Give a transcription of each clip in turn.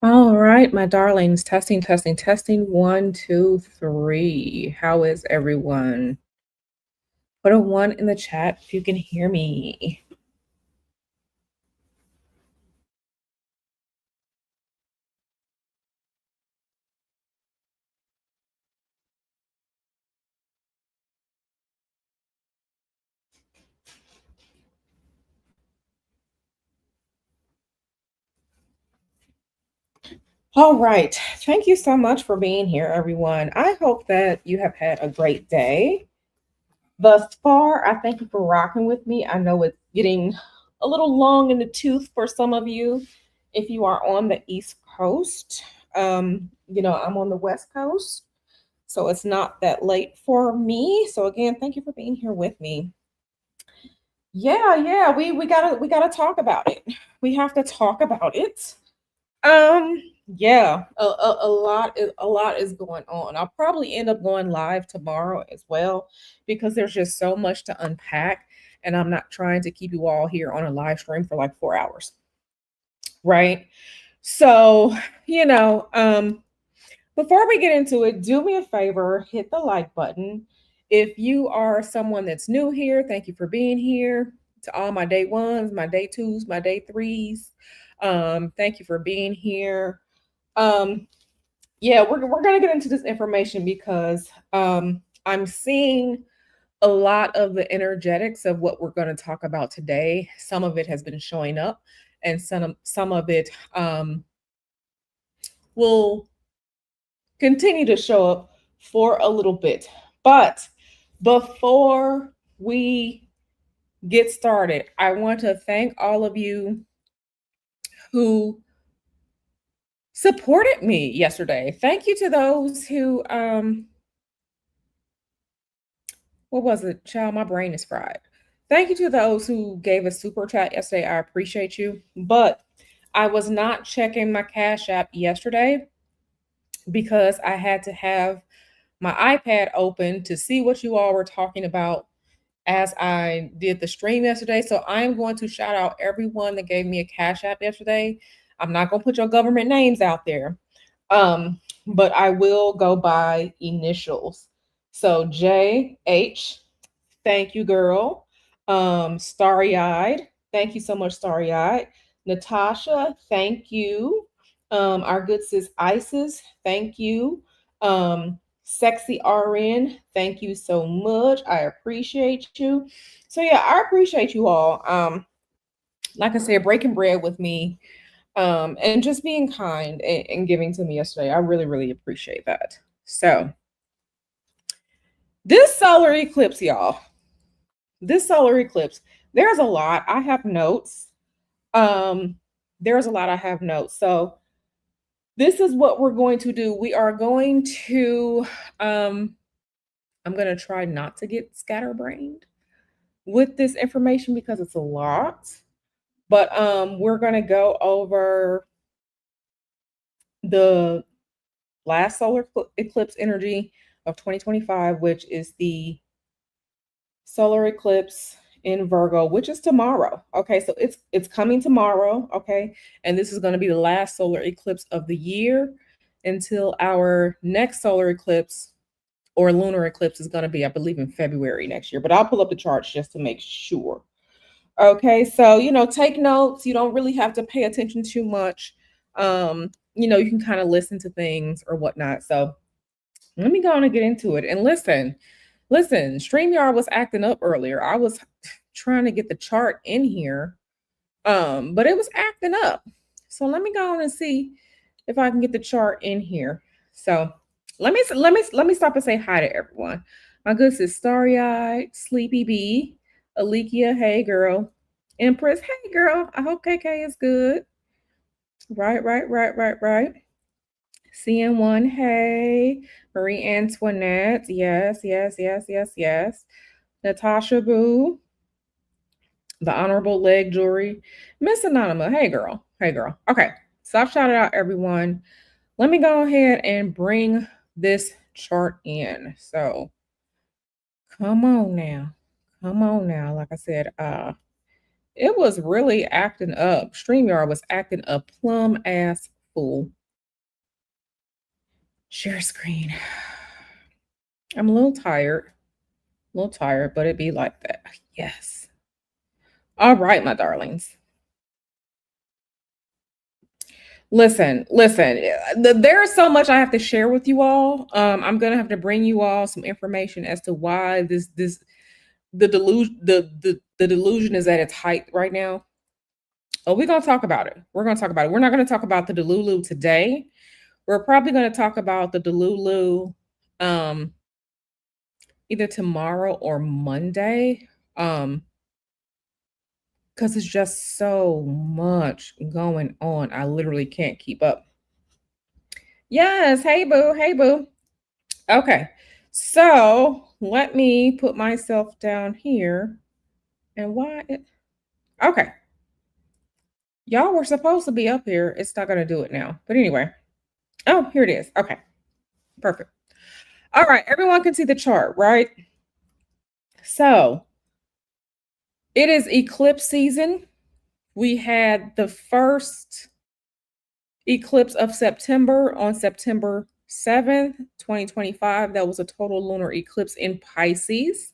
All right, my darlings. Testing, testing, testing. One, two, three. How is everyone? Put a one in the chat if you can hear me. All right. Thank you so much for being here, everyone. I hope that you have had a great day. Thus far, I thank you for rocking with me. I know it's getting a little long in the tooth for some of you if you are on the East Coast. I'm on the West Coast. So it's not that late for me. So again, thank you for being here with me. Yeah, we gotta talk about it. We have to talk about it. Yeah, a lot is going on. I'll probably end up going live tomorrow as well because there's just so much to unpack, and I'm not trying to keep you all here on a live stream for like 4 hours, right? So, you know, um, Before we get into it, do me a favor, hit the like button. If you are someone that's new here, thank you for being here. To all my day ones, my day twos, my day threes, thank you for being here. Um, yeah, we're gonna get into this information because I'm seeing a lot of the energetics of what we're going to talk about today. Some of it has been showing up, and some of it will continue to show up for a little bit. But before we get started, I want to thank all of you who supported me yesterday. Thank you to those who what was it? Child, my brain is fried. Thank you to those who gave a super chat yesterday. I appreciate you. But I was not checking my Cash App yesterday because I had to have my iPad open to see what you all were talking about as I did the stream yesterday. So I am going to shout out everyone that gave me a Cash App yesterday. I'm not going to put your government names out there, but I will go by initials. So JH, thank you, girl. Starry Eyed, thank you so much, Starry Eyed. Natasha, thank you. Our good sis Isis, thank you. Sexy RN, thank you so much. I appreciate you. So yeah, I appreciate you all. Like I said, breaking bread with me, and just being kind and giving to me yesterday. I really, really appreciate that. So this solar eclipse, y'all. This solar eclipse, there's a lot. I have notes. Um, there's a lot I have notes. So this is what we're going to do. We are going to I'm going to try not to get scatterbrained with this information because it's a lot. But we're going to go over the last solar eclipse energy of 2025, which is the solar eclipse in Virgo, which is tomorrow. Okay, so it's coming tomorrow. Okay, and this is going to be the last solar eclipse of the year until our next solar eclipse or lunar eclipse is going to be, I believe, in February next year. But I'll pull up the charts just to make sure. Okay, so take notes. You don't really have to pay attention too much. You can kind of listen to things or whatnot. So let me go on and get into it. And listen, StreamYard was acting up earlier. I was trying to get the chart in here, but it was acting up. So let me go on and see if I can get the chart in here. So let me stop and say hi to everyone. My good sis Starry Eyed, Sleepy B, Alikia, hey girl. Empress, hey girl. I hope KK is good. Right. CN1, hey. Marie Antoinette, yes. Natasha Boo, the Honorable Leg Jewelry. Miss Anonymous, hey girl. Okay, so I've shouted out everyone. Let me go ahead and bring this chart in. So come on now. Like I said, it was really acting up. StreamYard was acting a plum ass pool. Share screen. I'm a little tired, but it be like that. Yes. All right, my darlings. Listen. There's so much I have to share with you all. I'm gonna have to bring you all some information as to why this the delusion is at its height right now. Oh, we're gonna talk about it. We're gonna talk about it. We're not gonna talk about the Delulu today. We're probably gonna talk about the Delulu um either tomorrow or Monday. Because it's just so much going on. I literally can't keep up. Yes, hey boo, hey boo. Okay, so let me put myself down here. And why? Okay, y'all were supposed to be up here. It's not going to do it now. But anyway, oh, here it is. Okay, perfect. All right, everyone can see the chart, right? So it is eclipse season. We had the first eclipse of September on September 7th, 2025. That was a total lunar eclipse in Pisces.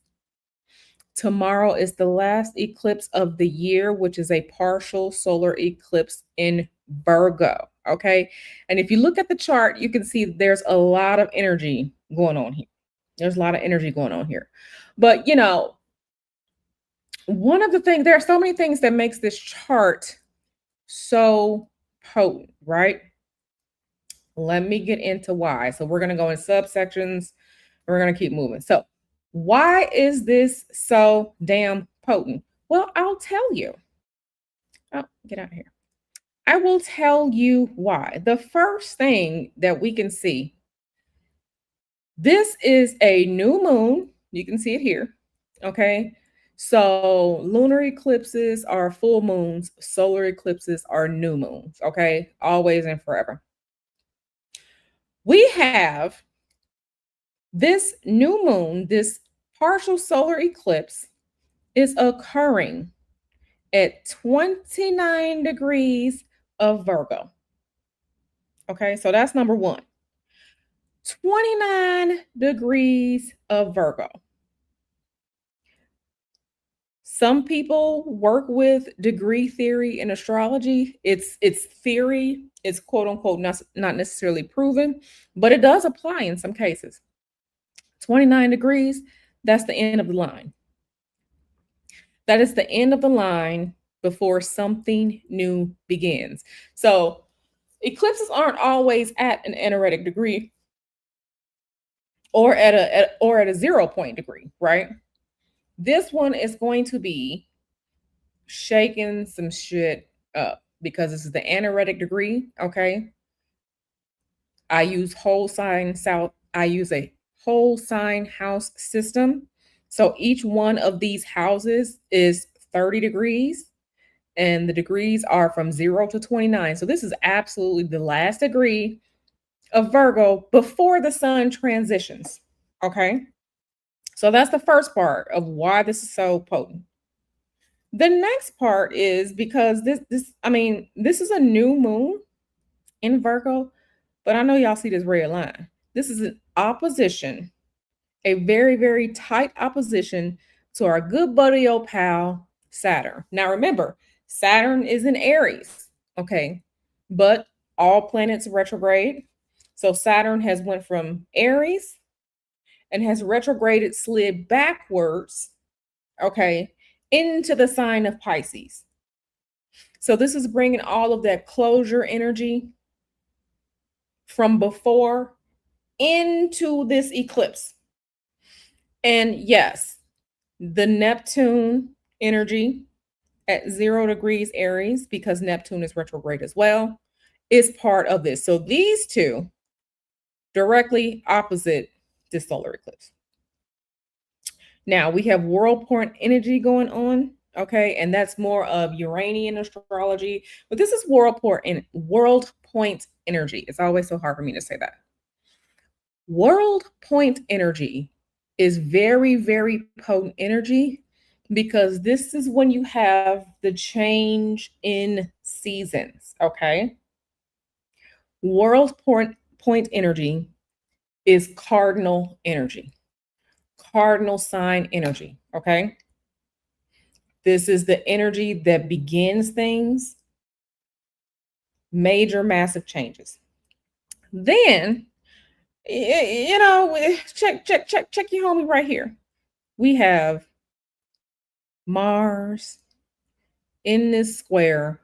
Tomorrow is the last eclipse of the year, which is a partial solar eclipse in Virgo. Okay. And if you look at the chart, you can see there's a lot of energy going on here. There's a lot of energy going on here. But, one of the things, there are so many things that makes this chart so potent, right? Let me get into why. So we're going to go in subsections. We're going to keep moving. So why is this so damn potent? Well, I'll tell you. Oh, get out of here. I will tell you why. The first thing that we can see, this is a new moon. You can see it here. Okay. So lunar eclipses are full moons, solar eclipses are new moons. Okay. Always and forever. We have this new moon, this partial solar eclipse, is occurring at 29 degrees of Virgo. Okay, so that's number one. 29 degrees of Virgo. Some people work with degree theory in astrology. It's theory. It's quote unquote not necessarily proven, but it does apply in some cases. 29 degrees, that's the end of the line. That is the end of the line before something new begins. So eclipses aren't always at an anaretic degree or at a 0 point degree, right? This one is going to be shaking some shit up because this is the anaretic degree. Okay. I use a whole sign house system. So each one of these houses is 30 degrees, and the degrees are from 0 to 29. So this is absolutely the last degree of Virgo before the sun transitions. Okay. So that's the first part of why this is so potent. The next part is because this is a new moon in Virgo, but I know y'all see this red line. This is an opposition, a very, very tight opposition to our good buddy old pal, Saturn. Now remember, Saturn is in Aries, okay? But all planets retrograde. So Saturn has went from Aries and has retrograded, slid backwards, okay, into the sign of Pisces. So this is bringing all of that closure energy from before into this eclipse. And yes, the Neptune energy at 0 degrees Aries, because Neptune is retrograde as well, is part of this. So these two directly opposite this solar eclipse. Now we have world point energy going on, okay, and that's more of Uranian astrology, but this is world point energy. It's always so hard for me to say that. World point energy is very, very potent energy because this is when you have the change in seasons, okay? World point energy is cardinal energy, cardinal sign energy. Okay. This is the energy that begins things, major, massive changes. Then, check your homie right here. We have Mars in this square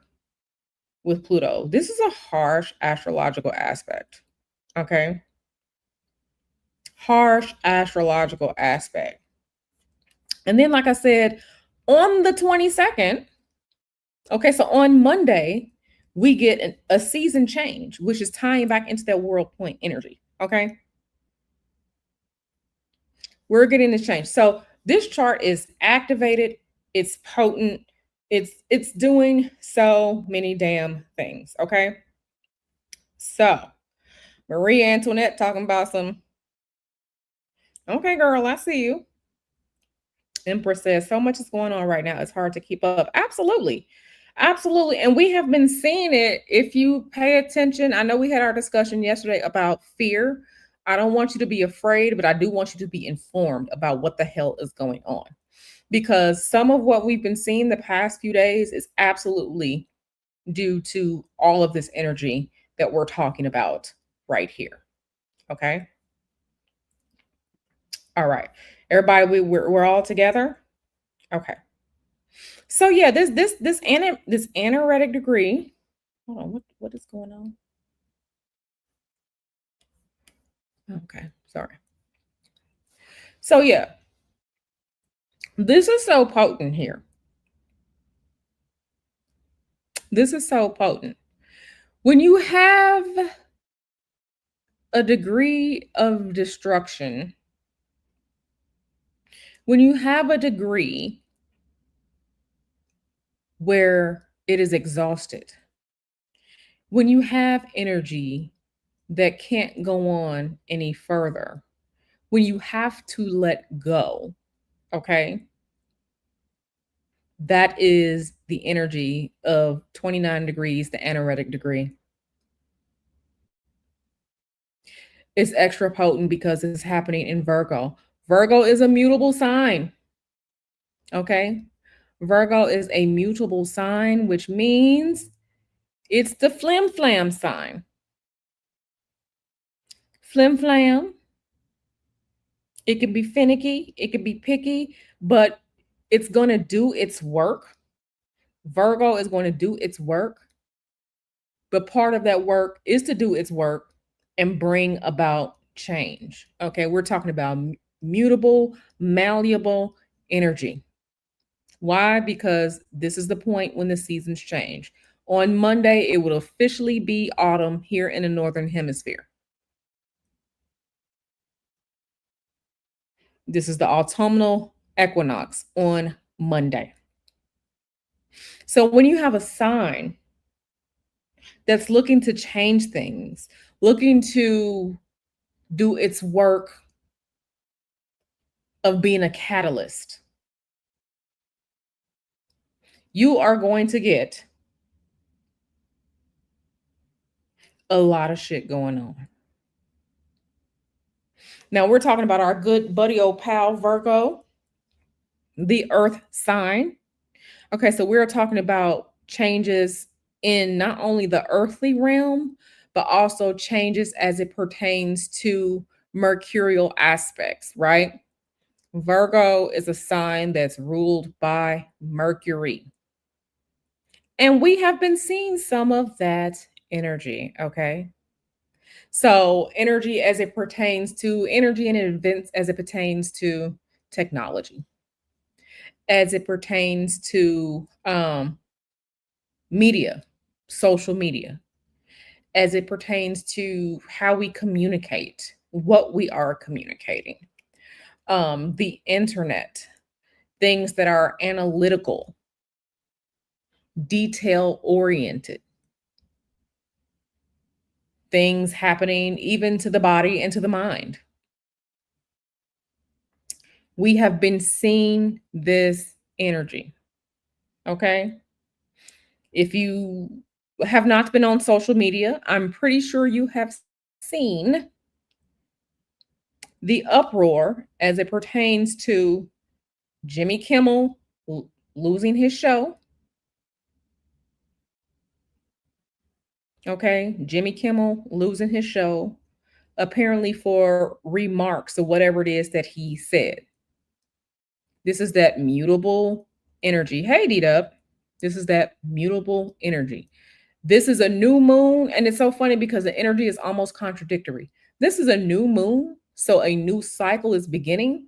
with Pluto. This is a harsh astrological aspect. Okay. Harsh astrological aspect. And then, like I said, on the 22nd, okay, so on Monday, we get a season change, which is tying back into that world point energy. Okay. We're getting this change. So this chart is activated, it's potent, it's doing so many damn things. Okay. So Marie Antoinette talking about some, okay, girl, I see you. Empress says so much is going on right now. It's hard to keep up. Absolutely. Absolutely. And we have been seeing it. If you pay attention, I know we had our discussion yesterday about fear. I don't want you to be afraid, but I do want you to be informed about what the hell is going on. Because some of what we've been seeing the past few days is absolutely due to all of this energy that we're talking about right here. Okay. All right. Everybody, we're all together. Okay. So yeah, this anaretic degree. Hold on, what is going on? Okay, sorry. So yeah, this is so potent here. This is so potent. When you have a degree of destruction, when you have a degree where it is exhausted, when you have energy that can't go on any further, when you have to let go, okay? That is the energy of 29 degrees, the anaretic degree. It's extra potent because it's happening in Virgo. Virgo is a mutable sign. Okay. Virgo is a mutable sign, which means it's the flim flam sign. Flim flam. It can be finicky, it can be picky, but it's going to do its work. Virgo is going to do its work. But part of that work is to do its work and bring about change. Okay, we're talking about mutable, malleable energy. Why? Because this is the point when the seasons change. On Monday, it will officially be autumn here in the Northern Hemisphere. This is the autumnal equinox on Monday. So when you have a sign that's looking to change things, looking to do its work of being a catalyst, you are going to get a lot of shit going on. Now, we're talking about our good buddy, old pal Virgo, the earth sign. Okay, so we're talking about changes in not only the earthly realm, but also changes as it pertains to mercurial aspects, right? Virgo is a sign that's ruled by Mercury. And we have been seeing some of that energy, okay? So, energy as it pertains to energy and events as it pertains to technology, as it pertains to media, social media, as it pertains to how we communicate, what we are communicating, the internet, things that are analytical, detail oriented, things happening even to the body and to the mind. We have been seeing this energy. Okay. If you have not been on social media, I'm pretty sure you have seen the uproar as it pertains to Jimmy Kimmel losing his show. Okay, Jimmy Kimmel losing his show, apparently for remarks or whatever it is that he said. This is that mutable energy. Hey, D-Dub. This is that mutable energy. This is a new moon, and it's so funny because the energy is almost contradictory. This is a new moon, so a new cycle is beginning,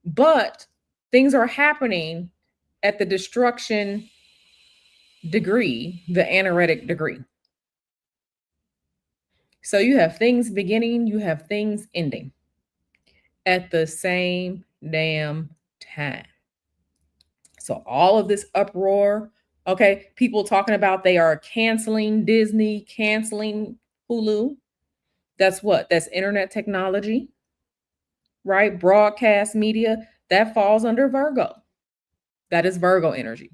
but things are happening at the destruction degree, the anaretic degree. So you have things beginning, you have things ending at the same damn time. So all of this uproar, okay, people talking about they are canceling Disney, canceling Hulu. That's what? That's internet technology, right? Broadcast media, that falls under Virgo. That is Virgo energy.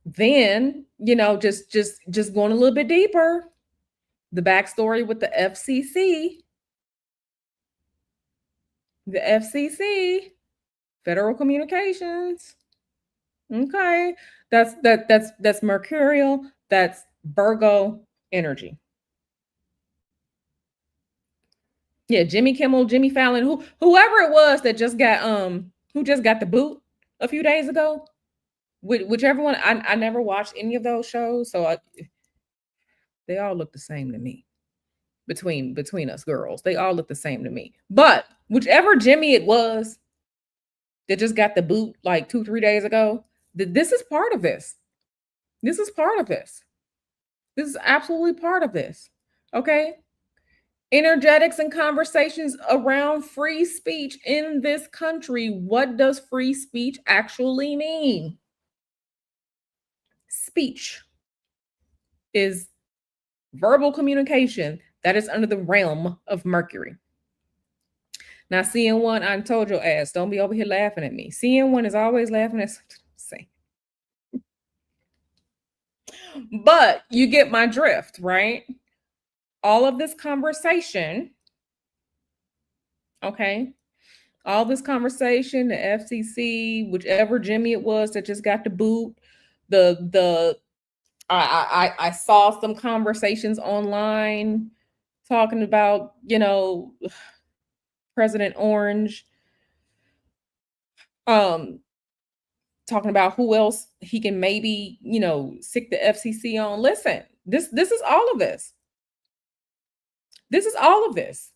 Then, just going a little bit deeper, the backstory with the FCC, the FCC, Federal Communications. Okay. That's mercurial, that's Virgo energy. Yeah, Jimmy Kimmel, Jimmy Fallon, whoever it was that just got who just got the boot a few days ago. Whichever one, I never watched any of those shows, so they all look the same to me. Between us girls, they all look the same to me. But whichever Jimmy it was that just got the boot like 2-3 days ago, this is part of this. This is part of this. This is absolutely part of this. Okay. Energetics and conversations around free speech in this country. What does free speech actually mean? Speech is verbal communication that is under the realm of Mercury. Now, CN1, I told your ass, don't be over here laughing at me. CN1 is always laughing at something. But you get my drift, right? All of this conversation, okay? All this conversation, the FCC, whichever Jimmy it was that just got the boot, I saw some conversations online talking about, President Orange, um, talking about who else he can maybe, sick the FCC on. Listen, this is all of this. This is all of this.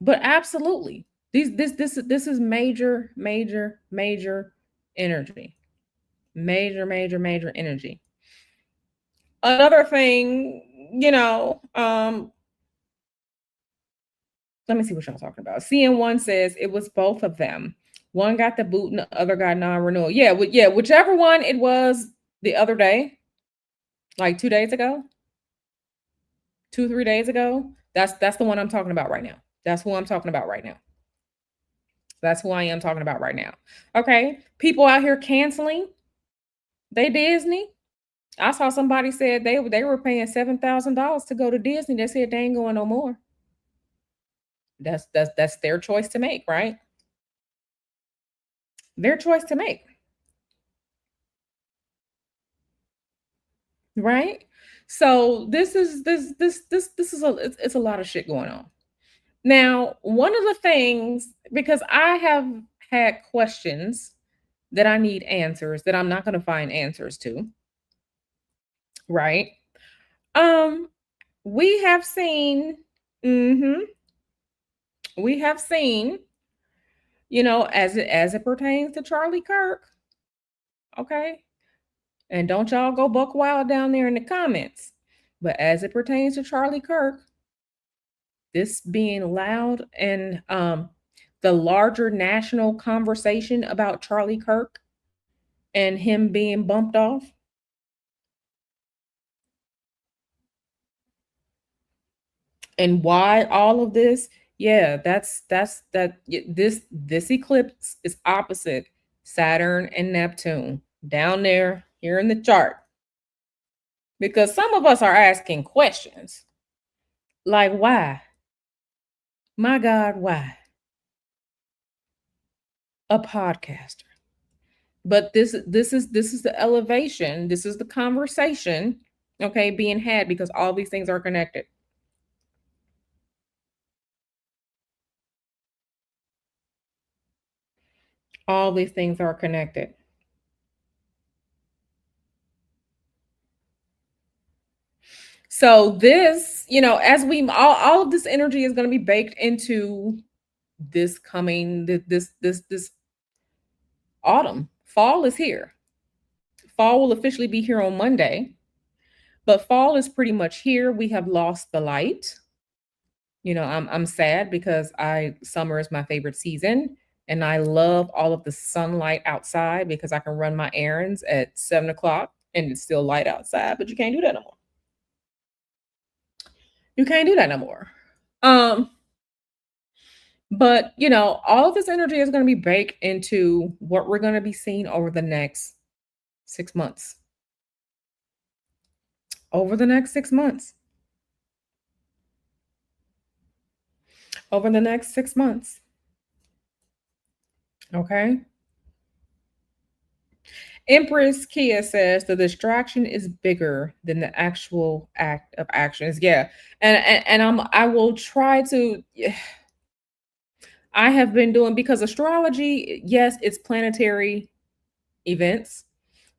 But absolutely, this is major, major, major energy. Major energy. Another thing, let me see what y'all talking about. CN1 says it was both of them. One got the boot and the other got non-renewal. Yeah, whichever one it was the other day, like 2 days ago, 2-3 days ago. That's the one I'm talking about right now. That's who I'm talking about right now. That's who I am talking about right now. Okay, people out here canceling. They Disney. I saw somebody said they were paying $7,000 to go to Disney. They said they ain't going no more. That's their choice to make, right? Their choice to make. Right? So this is it's a lot of shit going on. Now, one of the things, because I have had questions that I need answers that I'm not going to find answers to, right? Um, we have seen, mm-hmm, we have seen, as it pertains to Charlie Kirk, okay? And don't y'all go buck wild down there in the comments. But as it pertains to Charlie Kirk, this being loud and the larger national conversation about Charlie Kirk and him being bumped off. And why all of this? Yeah, this eclipse is opposite Saturn and Neptune down there here in the chart. Because some of us are asking questions like why? My God, why? A podcaster. But this is the elevation, this is the conversation, okay, being had because all these things are connected. All these things are connected. So this, as we all of this energy is going to be baked into this coming this autumn. Fall is here. Fall will officially be here on Monday, but fall is pretty much here. We have lost the light. I'm sad because I summer is my favorite season, and I love all of the sunlight outside because I can run my errands at 7 o'clock and it's still light outside. But you can't do that no more. You can't do that no more. Um, but all of this energy is going to be baked into what we're going to be seeing over the next 6 months. Over the next 6 months. Over the next 6 months. Okay. Empress Kia says the distraction is bigger than the actual act of actions. Yeah. And I will try to I have been doing because astrology, yes, it's planetary events,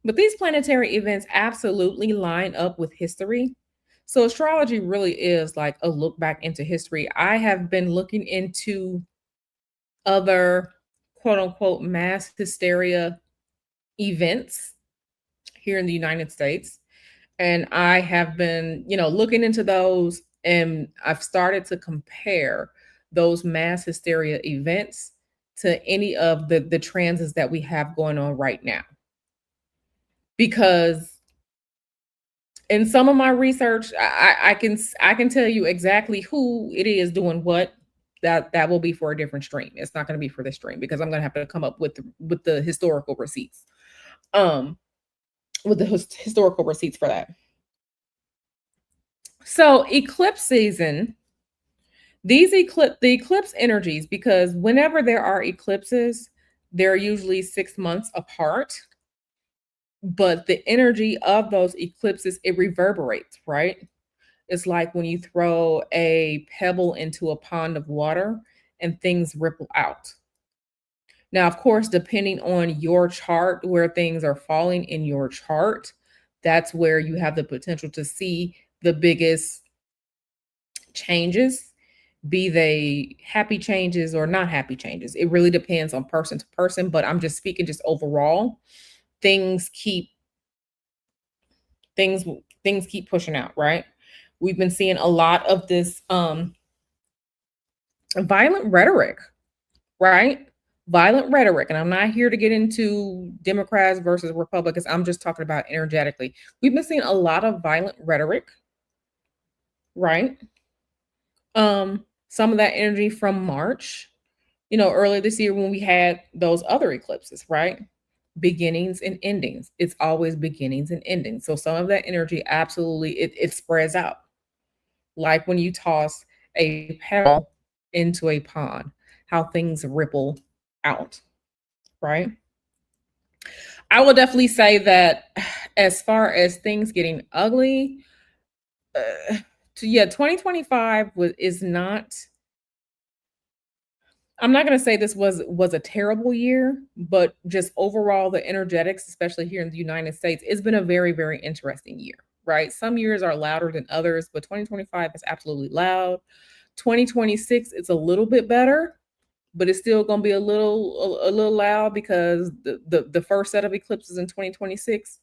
but these planetary events absolutely line up with history. So astrology really is like a look back into history. I have been looking into other quote unquote mass hysteria events here in the United States. And I have been, looking into those, and I've started to compare those mass hysteria events to any of the transits that we have going on right now. Because in some of my research, I can tell you exactly who it is doing what. That will be for a different stream. It's not going to be for this stream because I'm going to have to come up with the historical receipts. Um, with the historical receipts for that. So eclipse season, the eclipse energies, because whenever there are eclipses, they're usually 6 months apart. But the energy of those eclipses, it reverberates, right? It's like when you throw a pebble into a pond of water and things ripple out. Now, of course, depending on your chart, where things are falling in your chart, that's where you have the potential to see the biggest changes, be they happy changes or not happy changes. It really depends on person to person, but I'm just speaking just overall. Things keep things things keep pushing out, right? We've been seeing a lot of this violent rhetoric, right? Violent rhetoric. And I'm not here to get into Democrats versus Republicans. I'm just talking about energetically. We've been seeing a lot of violent rhetoric, right? Some of that energy from March, earlier this year when we had those other eclipses, right? Beginnings and endings. It's always beginnings and endings. So some of that energy absolutely it spreads out. Like when you toss a pebble into a pond, how things ripple out, right? I will definitely say that as far as things getting ugly, yeah, 2025 is not. I'm not going to say this was a terrible year, but just overall the energetics, especially here in the United States, it's been a very very interesting year, right? Some years are louder than others, but 2025 is absolutely loud. 2026 it's a little bit better, but it's still going to be a little loud because the first set of eclipses in 2026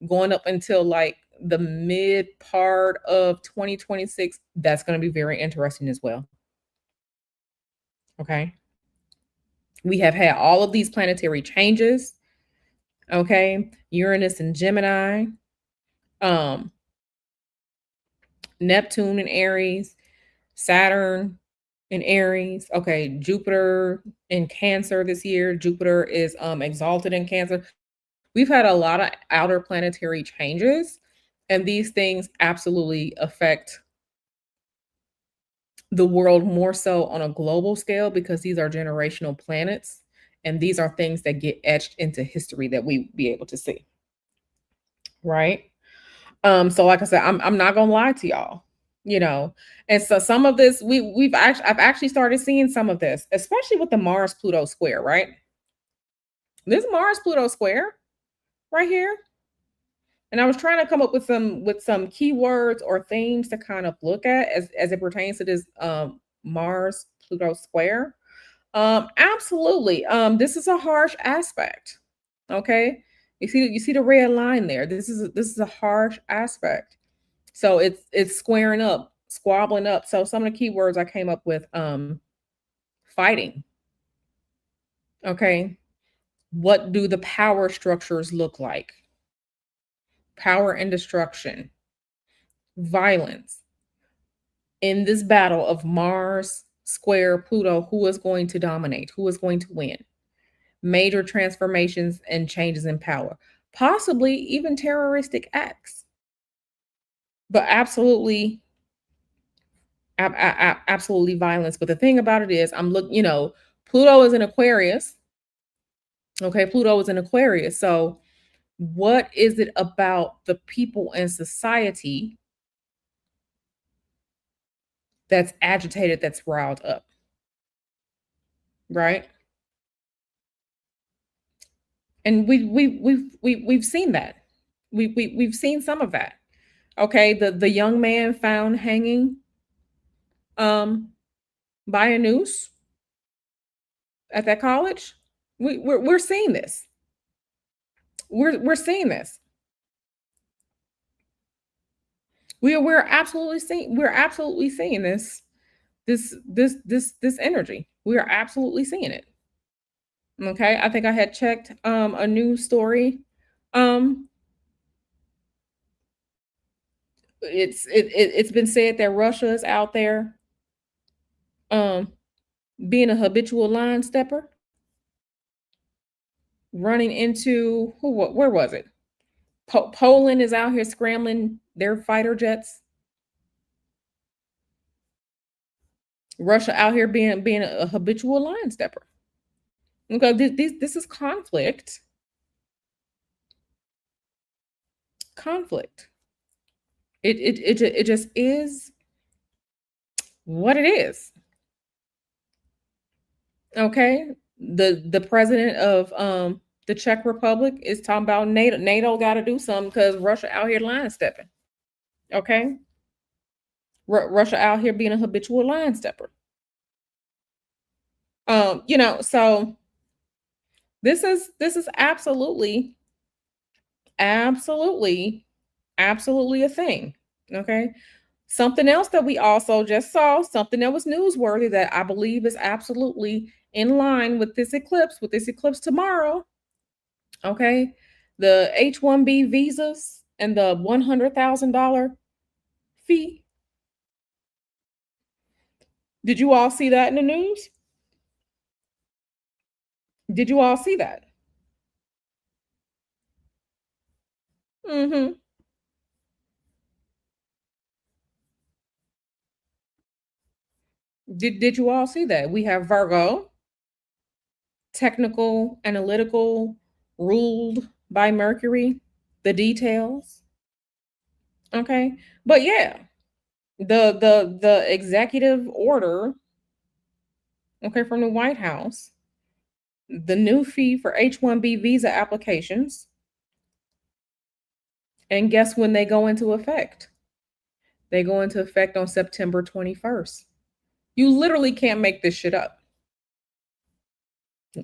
going up until like the mid part of 2026, that's going to be very interesting as well. Okay. We have had all of these planetary changes. Okay. Uranus and Gemini, um, Neptune and Aries, Saturn, in Aries. Okay, Jupiter in Cancer this year. Jupiter is exalted in Cancer. We've had a lot of outer planetary changes, and these things absolutely affect the world more so on a global scale because these are generational planets and these are things that get etched into history that we be able to see, right? So like I said, I'm not gonna lie to y'all, you know. And so some of this I've actually started seeing some of this, especially with the Mars Pluto square, right? This Mars Pluto square right here. And I was trying to come up with some keywords or themes to kind of look at as it pertains to this Mars Pluto square. Absolutely. This is a harsh aspect. Okay. You see the red line there. This is a harsh aspect. So it's squaring up, squabbling up. So some of the keywords I came up with fighting. Okay. What do the power structures look like? Power and destruction, violence. In this battle of Mars square Pluto, who is going to dominate? Who is going to win? Major transformations and changes in power, possibly even terroristic acts. But absolutely, absolutely violence. But the thing about it is, I'm looking. Pluto is in Aquarius. Okay, Pluto is in Aquarius. So, what is it about the people and society that's agitated, that's riled up, right? And we've seen that. We've seen some of that. Okay, the young man found hanging um by a noose at that college. We're seeing this. We're seeing this. We're absolutely seeing this energy. We are absolutely seeing it. Okay, I think I had checked a news story. Um, it's been said that Russia is out there um being a habitual line stepper, running into where was it? Poland is out here scrambling their fighter jets. Russia out here being a habitual line stepper. Okay, this is conflict. Conflict. It just is what it is. Okay. The president of the Czech Republic is talking about NATO got to do something because Russia out here line stepping. Okay. Russia out here being a habitual line stepper. So this is absolutely absolutely a thing. Okay. Something else that we also just saw, something that was newsworthy that I believe is absolutely in line with this eclipse tomorrow. Okay. The H-1B visas and the $100,000 fee. Did you all see that in the news? Did you all see that? Hmm. Did you all see that? We have Virgo, technical, analytical, ruled by Mercury, the details. Okay. But yeah, the executive order, okay, from the White House, the new fee for H-1B visa applications, and guess when they go into effect? They go into effect on September 21st. You literally can't make this shit up.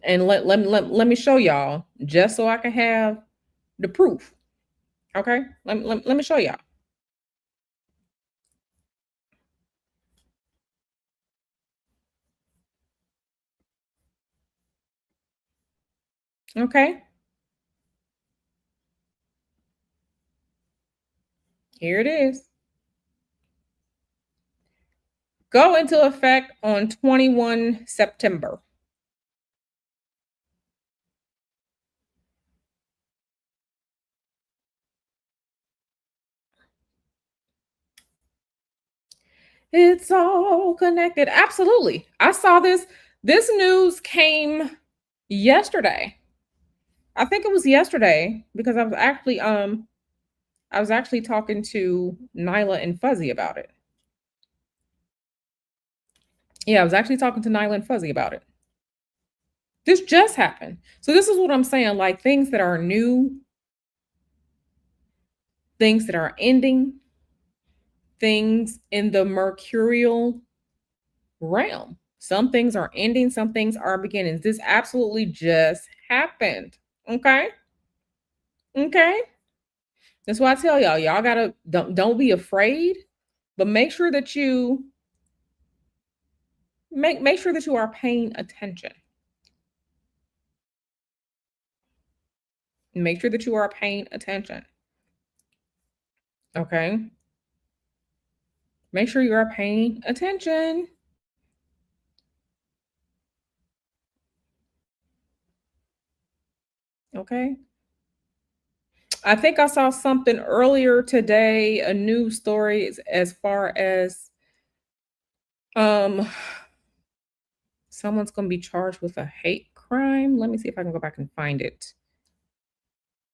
And let me show y'all just so I can have the proof. Okay? Let me show y'all. Okay? Here it is. Go into effect on 21 September. It's all connected. Absolutely. I saw this. This news came yesterday. I think it was yesterday because I was actually talking to Nyla and Fuzzy about it. Yeah, I was actually talking to Nyla and Fuzzy about it. This just happened. So this is what I'm saying, like things that are new, things that are ending, things in the mercurial realm. Some things are ending, some things are beginnings. This absolutely just happened. Okay? Okay? That's why I tell y'all gotta don't be afraid, but make sure that you are paying attention. Make sure that you are paying attention. Okay? Make sure you are paying attention. Okay? I think I saw something earlier today, a news story as far as um someone's going to be charged with a hate crime. Let me see if I can go back and find it.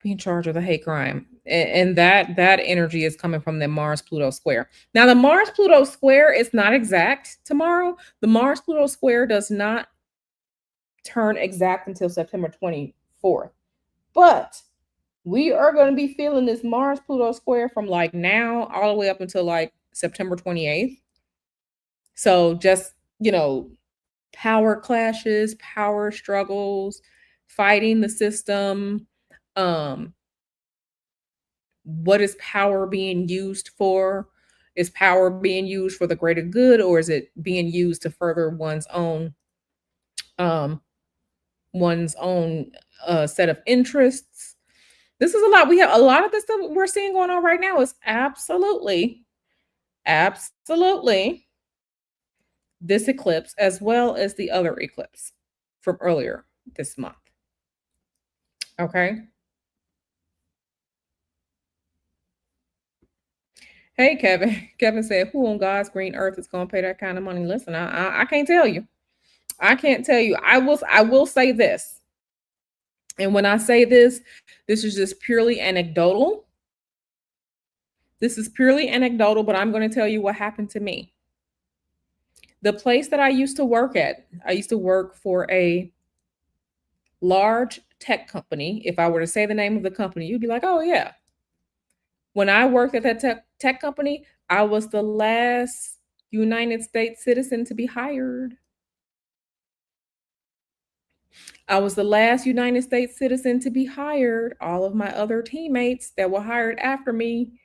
Being charged with a hate crime. And that energy is coming from the Mars Pluto square. Now the Mars Pluto square is not exact tomorrow. The Mars Pluto square does not turn exact until September 24th. But we are going to be feeling this Mars Pluto square from like now all the way up until like September 28th. So just, power clashes, power struggles, fighting the system. Um, what is power being used for? Is power being used for the greater good, or is it being used to further um one's own set of interests? This is a lot. We have a lot of this stuff we're seeing going on right now is absolutely this eclipse as well as the other eclipse from earlier this month. Okay. Hey, Kevin. Kevin said, "Who on God's green earth is going to pay that kind of money?" Listen, I can't tell you. I can't tell you. I will say this, and when I say this, this is just purely anecdotal. This is purely anecdotal, but I'm going to tell you what happened to me. The place that I used to work at, I used to work for a large tech company. If I were to say the name of the company, you'd be like, "Oh yeah." When I worked at that tech company, I was the last United States citizen to be hired. I was the last United States citizen to be hired. All of my other teammates that were hired after me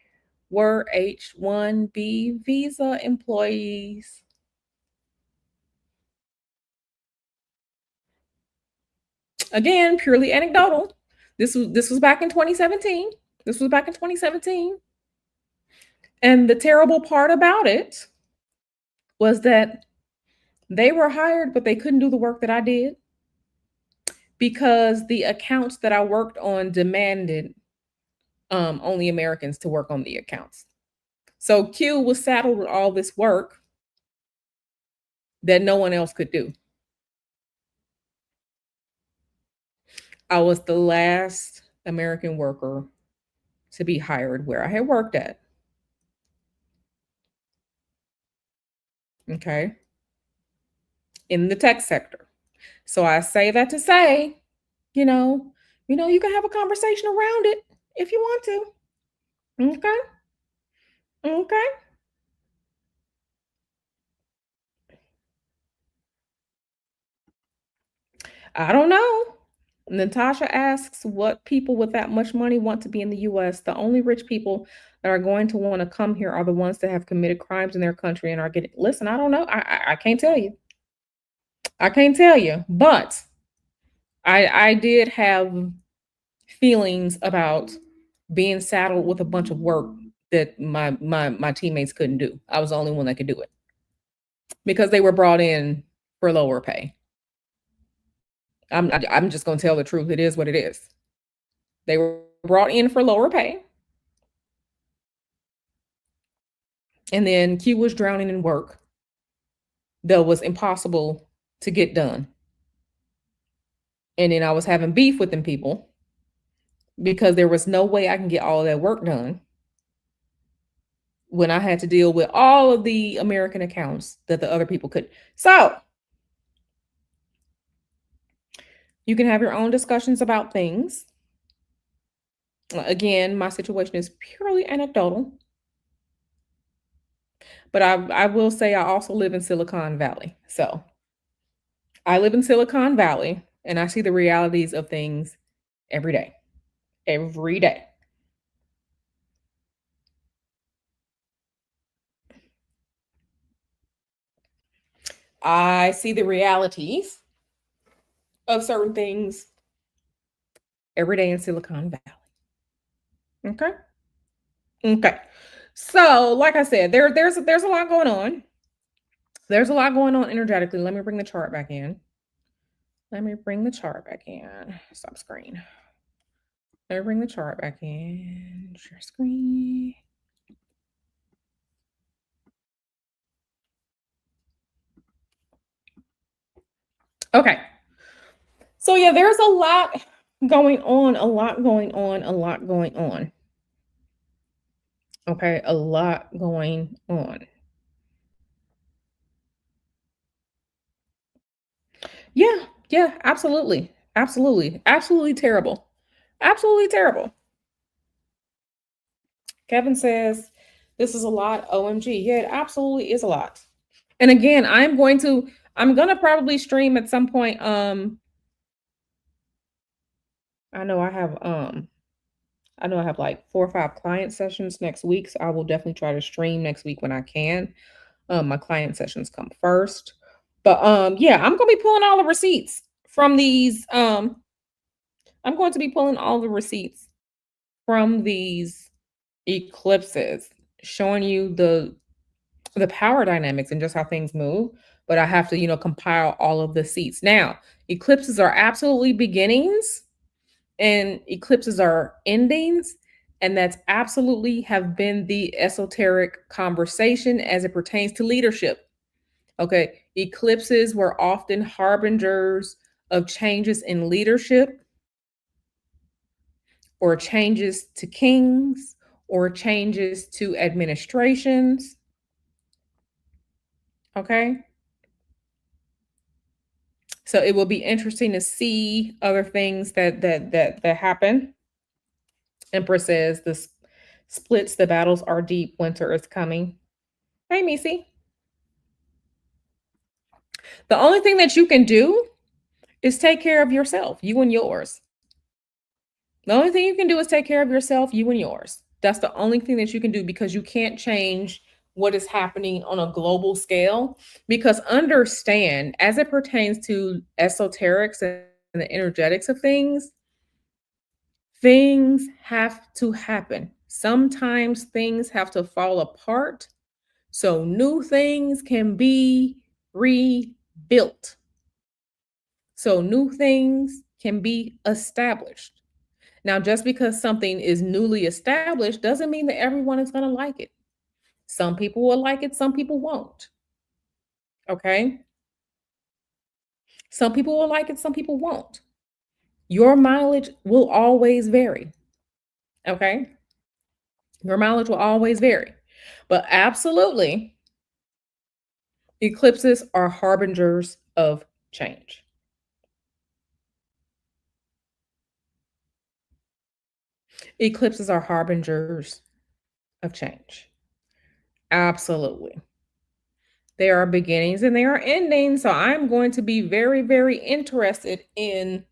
were H-1B visa employees. Again, purely anecdotal. This was back in 2017. This was back in 2017. And the terrible part about it was that they were hired, but they couldn't do the work that I did because the accounts that I worked on demanded only Americans to work on the accounts. So Q was saddled with all this work that no one else could do. I was the last American worker to be hired where I had worked at. Okay. In the tech sector. So I say that to say, you know, you can have a conversation around it if you want to. Okay. Okay. I don't know. Natasha asks what people with that much money want to be in the US. The only rich people that are going to want to come here are the ones that have committed crimes in their country and are getting. Listen, I don't know. I can't tell you. I can't tell you. But I did have feelings about being saddled with a bunch of work that my teammates couldn't do. I was the only one that could do it. because they were brought in for lower pay. I'm just going to tell the truth. It is what it is. They were brought in for lower pay, and then Q was drowning in work that was impossible to get done. And then I was having beef with them people because there was no way I can get all of that work done when I had to deal with all of the American accounts that the other people could. So you can have your own discussions about things. Again, my situation is purely anecdotal, but I will say I also live in Silicon Valley. So I live in Silicon Valley and I see the realities of things every day. Every day. I see the realities of certain things every day in Silicon Valley. Okay. Okay. So, like I said, there's a lot going on. There's a lot going on energetically. Let me bring the chart back in. Let me bring the chart back in. Stop screen. Let me bring the chart back in. Share screen. Okay. So yeah, there's a lot going on, a lot going on, a lot going on. Okay, a lot going on. Yeah, yeah, absolutely. Absolutely. Absolutely terrible. Absolutely terrible. Kevin says, this is a lot. OMG. Yeah, it absolutely is a lot. And again, I'm gonna probably stream at some point. I know I have I know I have like 4 or 5 client sessions next week. So I will definitely try to stream next week when I can. My client sessions come first. But yeah, I'm gonna be pulling all the receipts from these. I'm going to be pulling all the receipts from these eclipses, showing you the power dynamics and just how things move. But I have to, compile all of the seats. Now, eclipses are absolutely beginnings and eclipses are endings. And that's absolutely have been the esoteric conversation as it pertains to leadership. Okay. Eclipses were often harbingers of changes in leadership or changes to kings or changes to administrations. Okay. So it will be interesting to see other things that happen. Empress says this splits, the battles are deep, winter is coming. Hey, Missy. The only thing that you can do is take care of yourself, you and yours. The only thing you can do is take care of yourself, you and yours. That's the only thing that you can do because you can't change what is happening on a global scale. Because understand, as it pertains to esoterics and the energetics of things have to happen. Sometimes things have to fall apart so new things can be rebuilt. So new things can be established. Now, just because something is newly established doesn't mean that everyone is going to like it. Some people will like it, some people won't. Okay. Some people will like it, some people won't. Your mileage will always vary. Okay. Your mileage will always vary. But absolutely, eclipses are harbingers of change. Eclipses are harbingers of change. Absolutely. There are beginnings and there are endings. So I'm going to be very, very interested in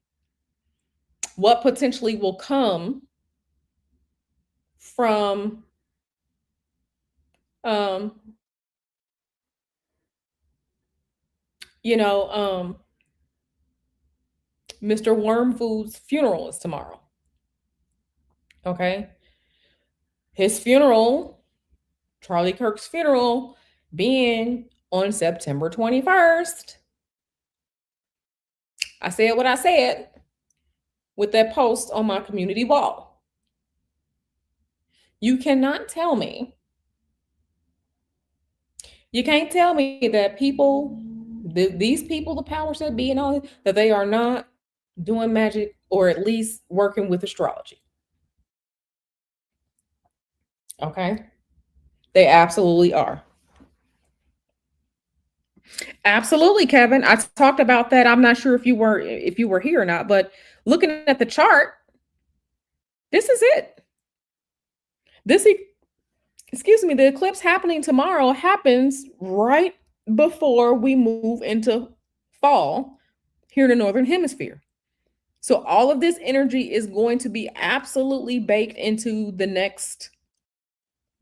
what potentially will come from um, you know, Mr. Wormfood's funeral is tomorrow. Okay. His funeral, Charlie Kirk's funeral, being on September 21st. I said what I said with that post on my community wall. You cannot tell me, you can't tell me that people, these people, the powers that be and all that they are not doing magic or at least working with astrology. Okay? They absolutely are. Absolutely, Kevin. I talked about that. I'm not sure if you were here or not, but looking at the chart, this is it. This excuse me, the eclipse happening tomorrow happens right before we move into fall here in the northern hemisphere. So all of this energy is going to be absolutely baked into the next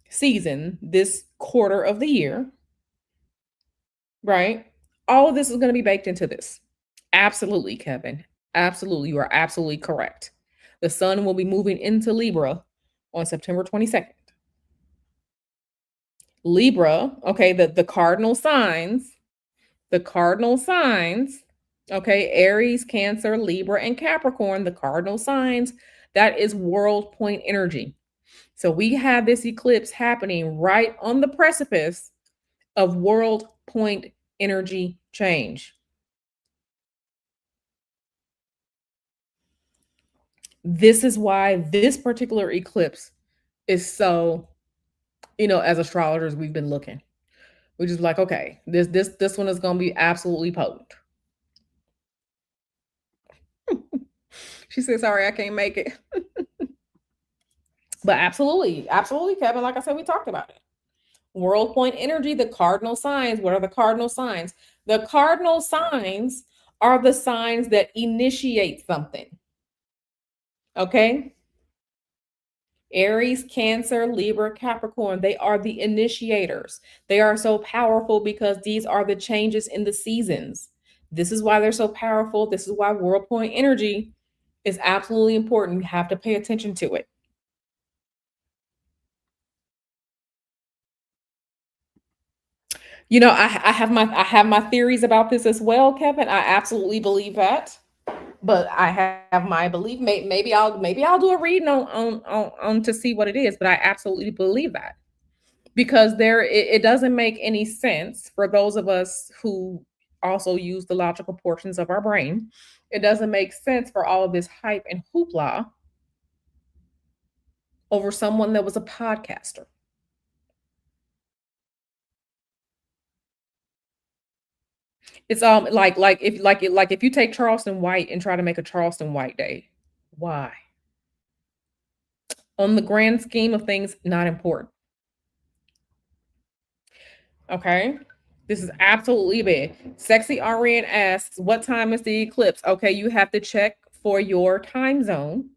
season, this quarter of the year, right? All of this is going to be baked into this. Absolutely, Kevin. Absolutely. You are absolutely correct. The sun will be moving into Libra on September 22nd. Libra, okay, the cardinal signs, okay, Aries, Cancer, Libra, and Capricorn, the cardinal signs, that is world point energy. So we have this eclipse happening right on the precipice of world point energy change. This is why this particular eclipse is so, as astrologers, we've been looking. We're just like, okay, this one is gonna be absolutely potent. She said, sorry, I can't make it. But absolutely, absolutely, Kevin. Like I said, we talked about it. World point energy, the cardinal signs. What are the cardinal signs? The cardinal signs are the signs that initiate something. Okay? Aries, Cancer, Libra, Capricorn, they are the initiators. They are so powerful because these are the changes in the seasons. This is why they're so powerful. This is why world point energy is absolutely important. You have to pay attention to it. I have my theories about this as well, Kevin. I absolutely believe that. But I have my belief. Maybe I'll do a reading on to see what it is. But I absolutely believe that because it doesn't make any sense for those of us who also use the logical portions of our brain. It doesn't make sense for all of this hype and hoopla over someone that was a podcaster. It's like if you take Charleston White and try to make a Charleston White day, why? On the grand scheme of things, not important. Okay. This is absolutely bad. Sexy RN asks, what time is the eclipse? Okay, you have to check for your time zone.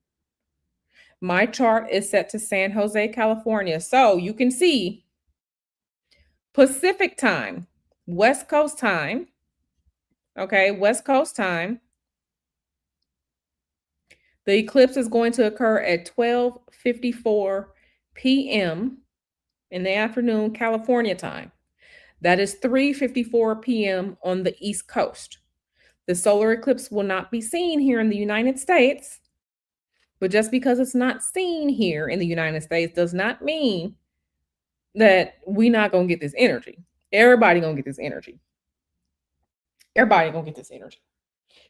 My chart is set to San Jose, California. So you can see Pacific time, West Coast time. Okay, West Coast time. The eclipse is going to occur at 12:54 p.m. in the afternoon, California time. That is 3:54 p.m. on the East Coast. The solar eclipse will not be seen here in the United States, but just because it's not seen here in the United States does not mean that we're not going to get this energy. Everybody going to get this energy. Everybody going to get this energy.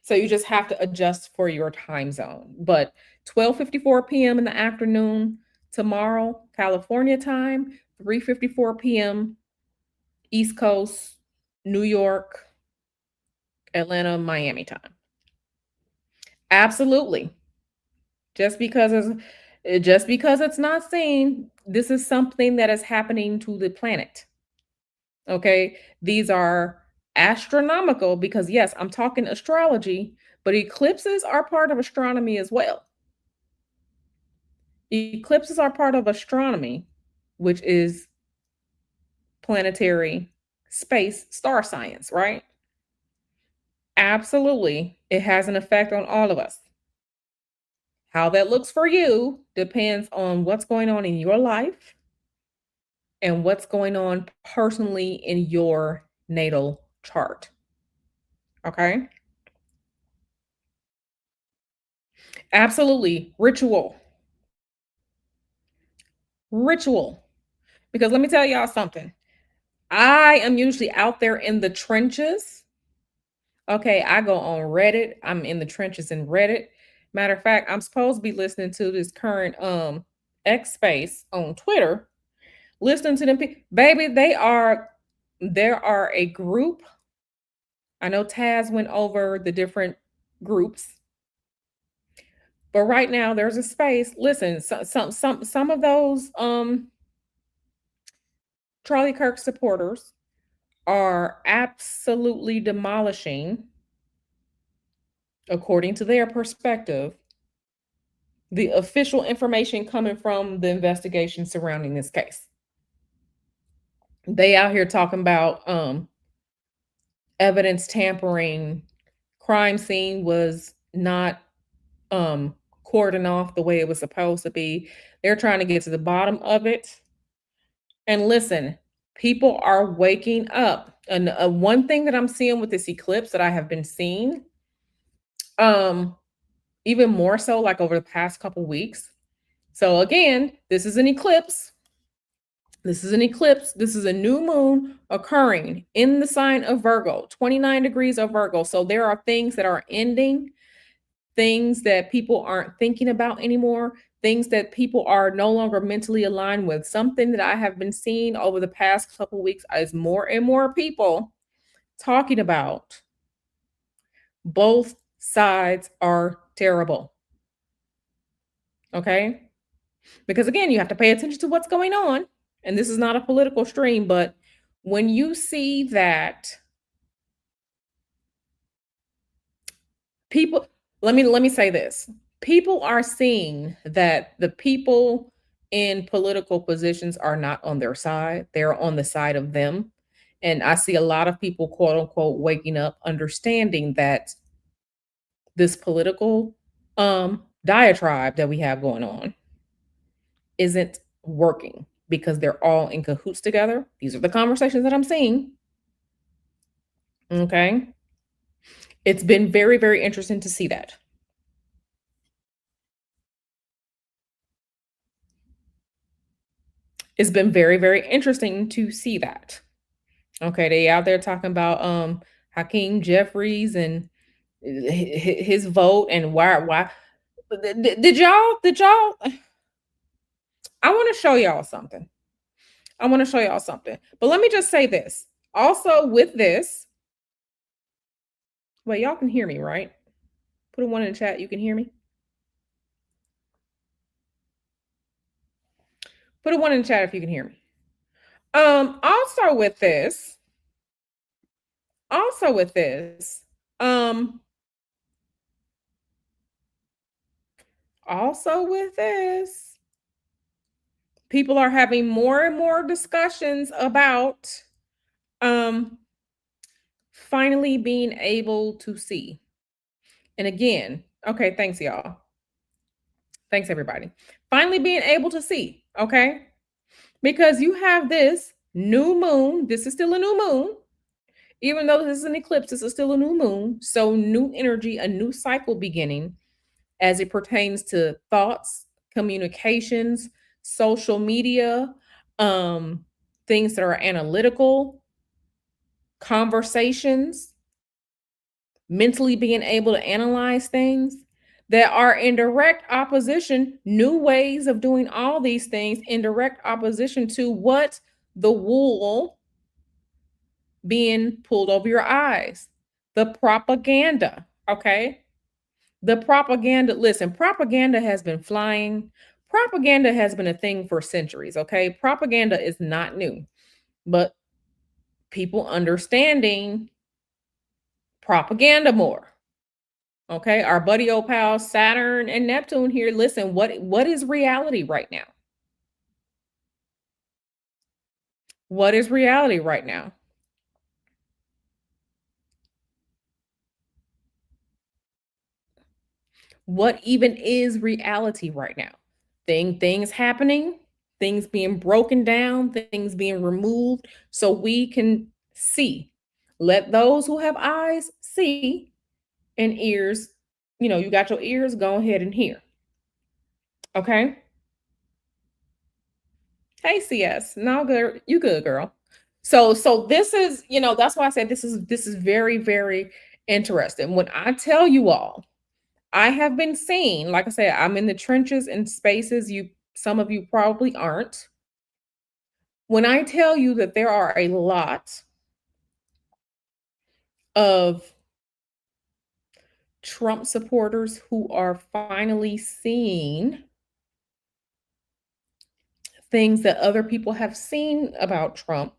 So you just have to adjust for your time zone. But 12:54 p.m. in the afternoon tomorrow, California time, 3:54 p.m. East Coast, New York, Atlanta, Miami time. Absolutely. Just because it's not seen, this is something that is happening to the planet. Okay? These are astronomical because yes, I'm talking astrology, but eclipses are part of astronomy as well. Eclipses are part of astronomy, which is planetary space star science, right? Absolutely. It has an effect on all of us. How that looks for you depends on what's going on in your life and what's going on personally in your natal chart. Okay. Absolutely. Ritual. Ritual. Because let me tell y'all something. I am usually out there in the trenches. Okay, I go on Reddit. I'm in the trenches in Reddit. Matter of fact, I'm supposed to be listening to this current X space on Twitter. Listening to them baby, there are a group. I know Taz went over the different groups, but right now there's a space. Listen, some of those Charlie Kirk supporters are absolutely demolishing, according to their perspective, the official information coming from the investigation surrounding this case. They out here talking about evidence tampering, crime scene was not cordoned off the way it was supposed to be. They're trying to get to the bottom of it. And listen, people are waking up. And one thing that I'm seeing with this eclipse that I have been seeing, um, even more so like over the past couple weeks. So again, this is an eclipse. This is an eclipse. This is a new moon occurring in the sign of Virgo, 29 degrees of Virgo. So there are things that are ending, things that people aren't thinking about anymore, things that people are no longer mentally aligned with. Something that I have been seeing over the past couple weeks is more and more people talking about both sides are terrible. Okay? Because again, you have to pay attention to what's going on. And this is not a political stream, but when you see that people, let me say this. People are seeing that the people in political positions are not on their side. They're on the side of them. And I see a lot of people, quote unquote, waking up, understanding that this political diatribe that we have going on isn't working because they're all in cahoots together. These are the conversations that I'm seeing. Okay. It's been very, very interesting to see that. It's been very, very interesting to see that. Okay, they out there talking about Hakeem Jeffries and his vote and why did y'all I want to show y'all something. I want to show y'all something. But let me just say this. Also with this, well, y'all can hear me, right? Put a one in the chat. You can hear me. Put a one in the chat if you can hear me. Also with this, also with this, also with this, people are having more and more discussions about finally being able to see. And again, okay, thanks y'all. Thanks everybody. Finally being able to see, okay? Because you have this new moon, this is still a new moon. Even though this is an eclipse, this is still a new moon. So new energy, a new cycle beginning as it pertains to thoughts, communications, social media, things that are analytical, conversations, mentally being able to analyze things that are in direct opposition, new ways of doing all these things in direct opposition to what the wool being pulled over your eyes, the propaganda, okay? The propaganda, listen, propaganda has been flying. Propaganda has been a thing for centuries, okay? Propaganda is not new, but people understanding propaganda more. Okay, our buddy old pal Saturn and Neptune here. Listen, what is reality right now? What is reality right now? What even is reality right now? Things happening, things being broken down, things being removed so we can see. Let those who have eyes see and ears, you got your ears, go ahead and hear. Okay? Hey CS. No good. You good, girl. So this is, that's why I said this is very, very interesting. When I tell you all, I have been seeing, like I said, I'm in the trenches and spaces some of you probably aren't. When I tell you that there are a lot of Trump supporters who are finally seeing things that other people have seen about Trump,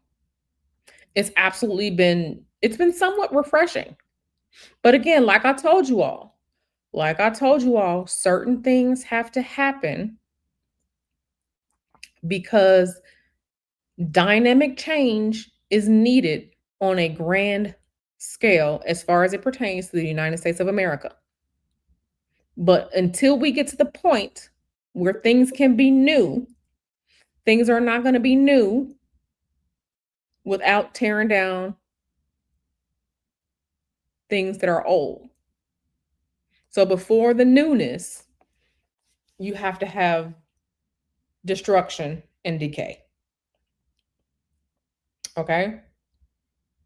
it's been somewhat refreshing. But again, like I told you all, certain things have to happen because dynamic change is needed on a grand scale as far as it pertains to the United States of America. But until we get to the point where things can be new, things are not going to be new without tearing down things that are old. So before the newness, you have to have destruction and decay. Okay?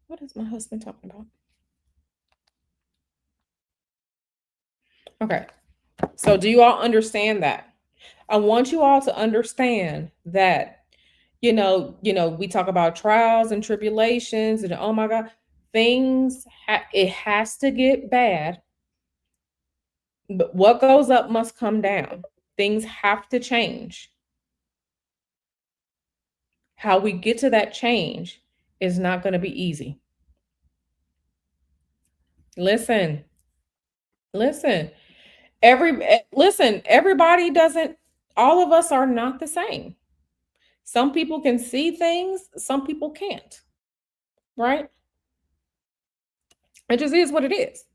What is my husband talking about? Okay. So do you all understand that? I want you all to understand that, we talk about trials and tribulations and oh my God, it has to get bad, but what goes up must come down. Things have to change. How we get to that change is not going to be easy. Listen, listen, everybody doesn't, all of us are not the same. Some people can see things, some people can't, right? It just is what it is.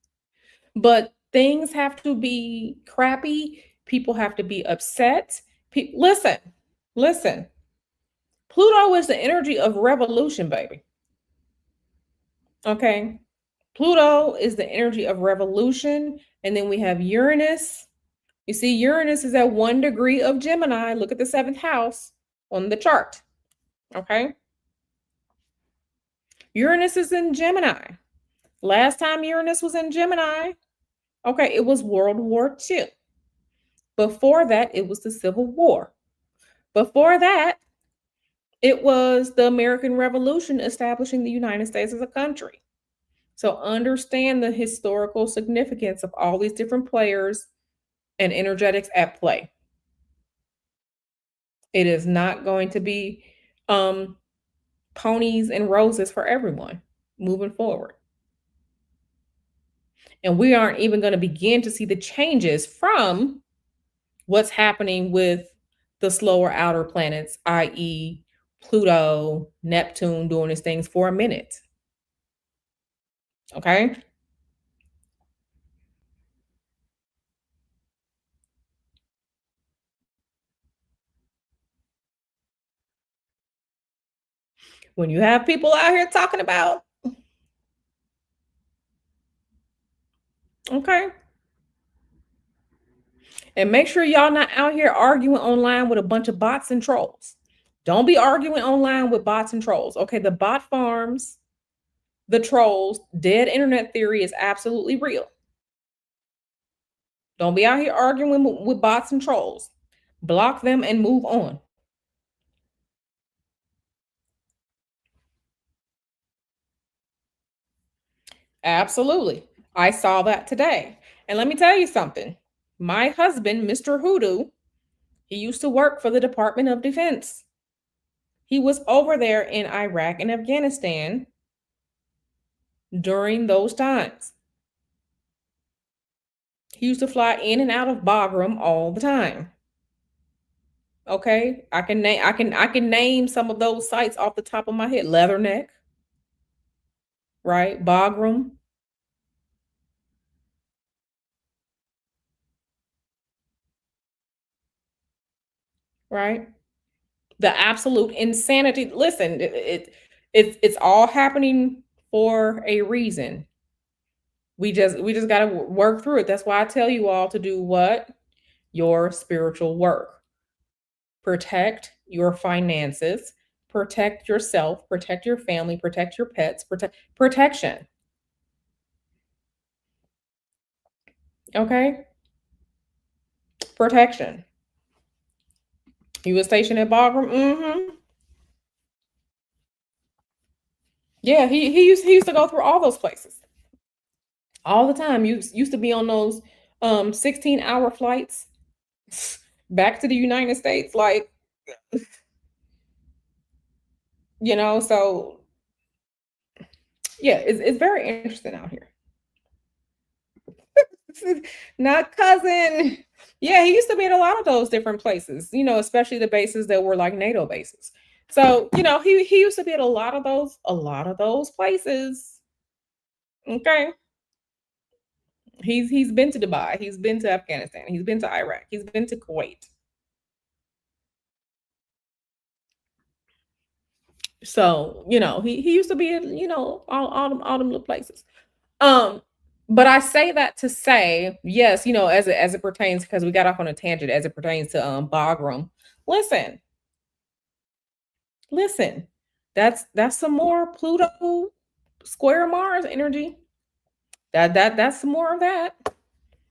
But things have to be crappy. People have to be upset. Listen. Pluto is the energy of revolution, baby. Okay. Pluto is the energy of revolution. And then we have Uranus. You see, Uranus is at 1 degree of Gemini. Look at the seventh house on the chart. Okay. Uranus is in Gemini. Last time Uranus was in Gemini, okay, it was World War II. Before that, it was the Civil War. Before that, it was the American Revolution establishing the United States as a country. So understand the historical significance of all these different players and energetics at play. It is not going to be ponies and roses for everyone moving forward. And we aren't even going to begin to see the changes from what's happening with the slower outer planets, i.e., Pluto, Neptune doing its things for a minute. Okay? When you have people out here talking about, okay, and make sure y'all not out here arguing online with a bunch of bots and trolls. Don't be arguing online with bots and trolls. Okay, the bot farms, the trolls, dead internet theory is absolutely real. Don't be out here arguing with bots and trolls. Block them and move on. Absolutely. I saw that today. And let me tell you something. My husband, Mr. Hoodoo, he used to work for the Department of Defense. He was over there in Iraq and Afghanistan during those times. He used to fly in and out of Bagram all the time. Okay? I can name some of those sites off the top of my head. Leatherneck, right? Bagram, right? The absolute insanity. Listen, it's all happening for a reason. We just got to work through it. That's why I tell you all to do what? Your spiritual work. Protect your finances, protect yourself, protect your family, protect your pets, protection. Okay? Protection. You was stationed at Bagram? Mm-hmm. Yeah, he used to go through all those places. All the time. You used to be on those 16-hour flights back to the United States. Like, so yeah, it's very interesting out here. Not cousin. Yeah, he used to be at a lot of those different places, especially the bases that were like NATO bases. So, he used to be at a lot of those places. Okay. He's been to Dubai, he's been to Afghanistan, he's been to Iraq, he's been to Kuwait. So, he used to be in, all them little places. Um, but I say that to say, yes, as it pertains, because we got off on a tangent as it pertains to Bagram. Listen, listen, that's some more Pluto square Mars energy. That's some more of that.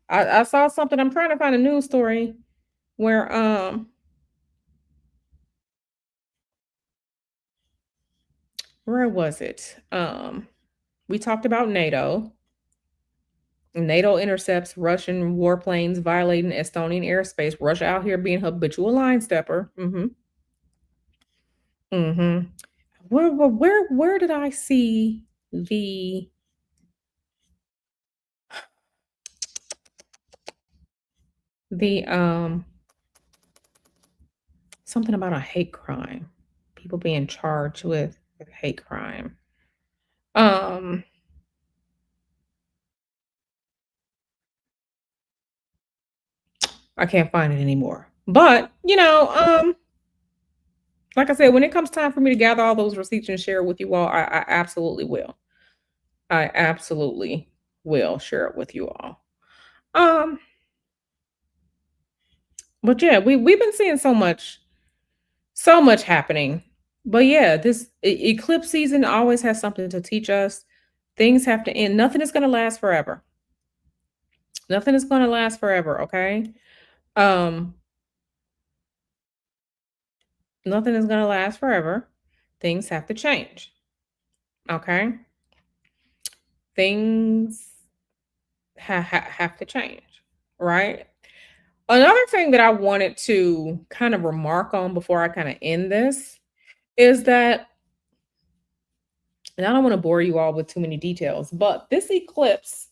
I saw something. I'm trying to find a news story where where was it? We talked about NATO. NATO intercepts Russian warplanes violating Estonian airspace. Russia out here being habitual line stepper. Mm-hmm. Where did I see the the something about a hate crime? People being charged with hate crime. Um, I can't find it anymore. But like I said, when it comes time for me to gather all those receipts and share it with you all, I absolutely will. I absolutely will share it with you all. Um, but yeah, we've been seeing so much happening. But yeah, this eclipse season always has something to teach us. Things have to end. Nothing is going to last forever. Nothing is going to last forever, okay? Um Nothing is going to last forever. Things have to change, okay? Things have to change, right? Another thing that I wanted to kind of remark on before I kind of end this is that, and I don't want to bore you all with too many details, but this eclipse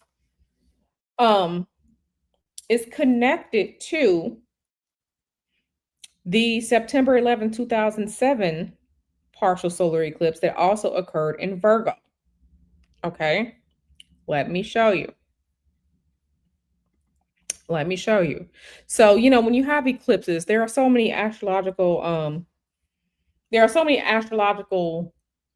um is connected to the September 11, 2007 partial solar eclipse that also occurred in Virgo. Okay, let me show you. Let me show you. So, when you have eclipses, there are so many astrological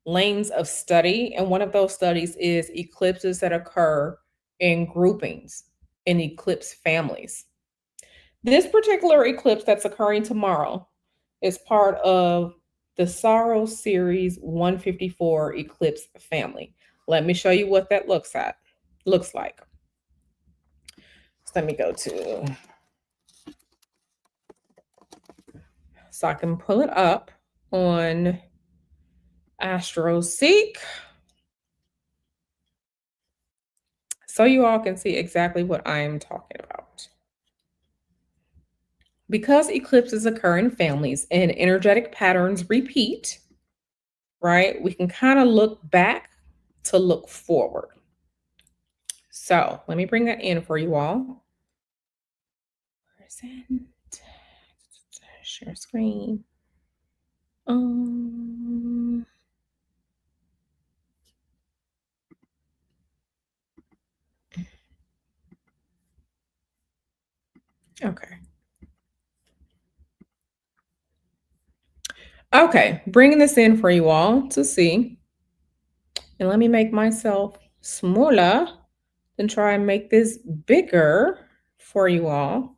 lanes of study, and one of those studies is eclipses that occur in groupings, in eclipse families. This particular eclipse that's occurring tomorrow is part of the Sorrow Series 154 eclipse family. Let me show you what that looks like. So let me go to so I can pull it up on AstroSeek so you all can see exactly what I'm talking about. Because eclipses occur in families and energetic patterns repeat, right? We can kind of look back to look forward. So let me bring that in for you all. Present. Share screen. Um, okay. Okay, bringing this in for you all to see. And let me make myself smaller and try and make this bigger for you all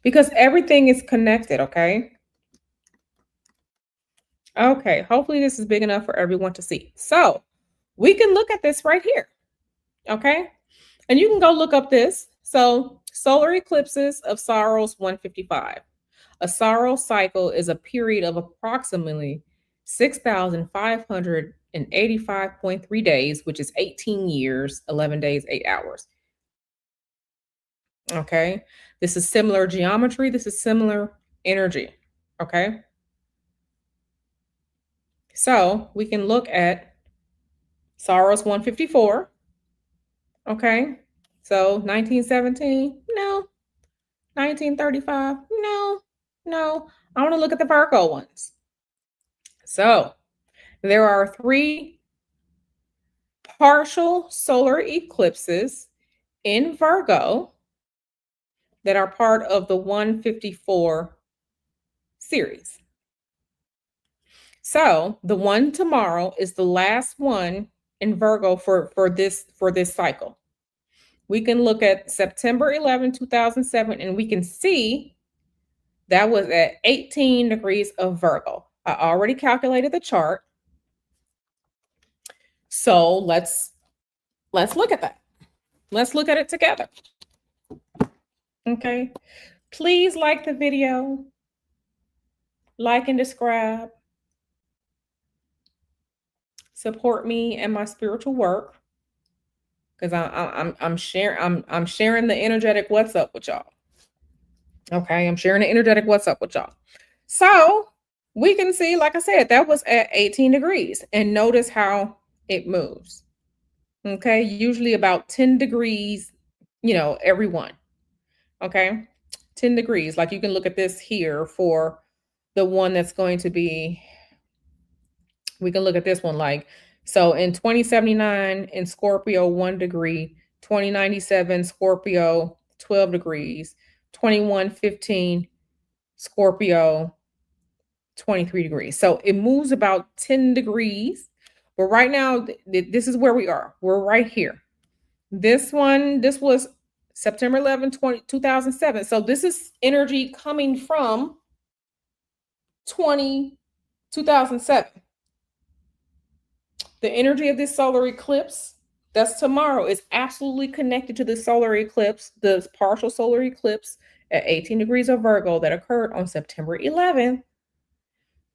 because everything is connected, okay? Okay, hopefully this is big enough for everyone to see. So we can look at this right here, okay? And you can go look up this. So, solar eclipses of Saros 155. A Saros cycle is a period of approximately 6,585.3 days, which is 18 years, 11 days, 8 hours. Okay. This is similar geometry. This is similar energy. Okay. So we can look at Saros 154. Okay. So 1917, no. 1935, no. No. I want to look at the Virgo ones. So there are three partial solar eclipses in Virgo that are part of the 154 series. So the one tomorrow is the last one in Virgo for this cycle. We can look at September 11, 2007, and we can see that was at 18 degrees of Virgo. I already calculated the chart. So let's look at that. Let's look at it together. Okay. Please like the video, like and subscribe, support me and my spiritual work because I'm sharing the energetic what's up with y'all. Okay, I'm sharing the energetic what's up with y'all. So we can see, like I said, that was at 18 degrees, and notice how it moves. Okay, usually about 10 degrees, every one. Okay, 10 degrees. Like you can look at this here for the one that's going to be, we can look at this one like, so in 2079 in Scorpio, 1 degree, 2097 Scorpio, 12 degrees, 2115 Scorpio, 23 degrees. So it moves about 10 degrees. But right now, this is where we are. We're right here. This was September 11, 2007. So this is energy coming from 2007. The energy of this solar eclipse that's tomorrow is absolutely connected to the solar eclipse, the partial solar eclipse at 18 degrees of Virgo that occurred on September 11th,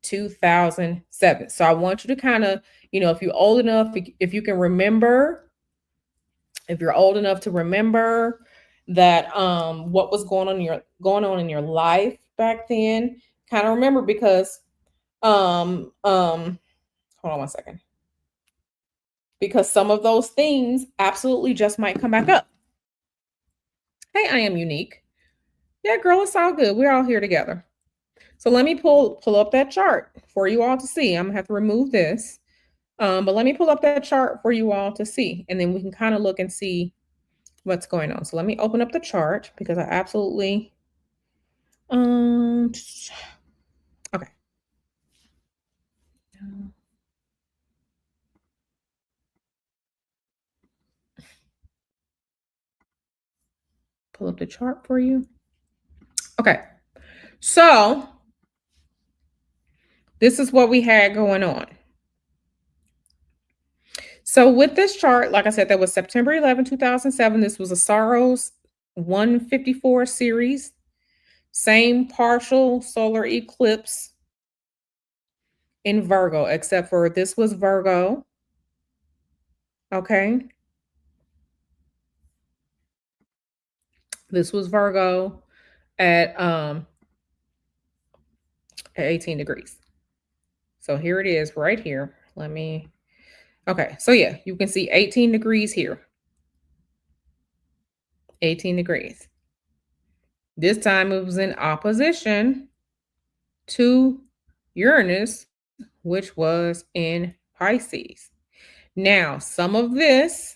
2007. So I want you to kind of, if you're old enough, if you can remember, if you're old enough to remember that what was going on in your life back then, kind of remember because hold on one second. Because some of those things absolutely just might come back up. Hey, I am unique. Yeah, girl, it's all good. We're all here together. So let me pull up that chart for you all to see. I'm gonna have to remove this. But let me pull up that chart for you all to see, and then we can kind of look and see what's going on. So let me open up the chart because I absolutely okay. Pull up the chart for you. Okay. So this is what we had going on. So with this chart, like I said, that was September 11, 2007. This was a Saros 154 series. Same partial solar eclipse in Virgo, except for this was Virgo. Okay. This was Virgo at 18 degrees. So here it is right here. Okay. So yeah, you can see 18 degrees here. 18 degrees. This time it was in opposition to Uranus, which was in Pisces. Now, some of this,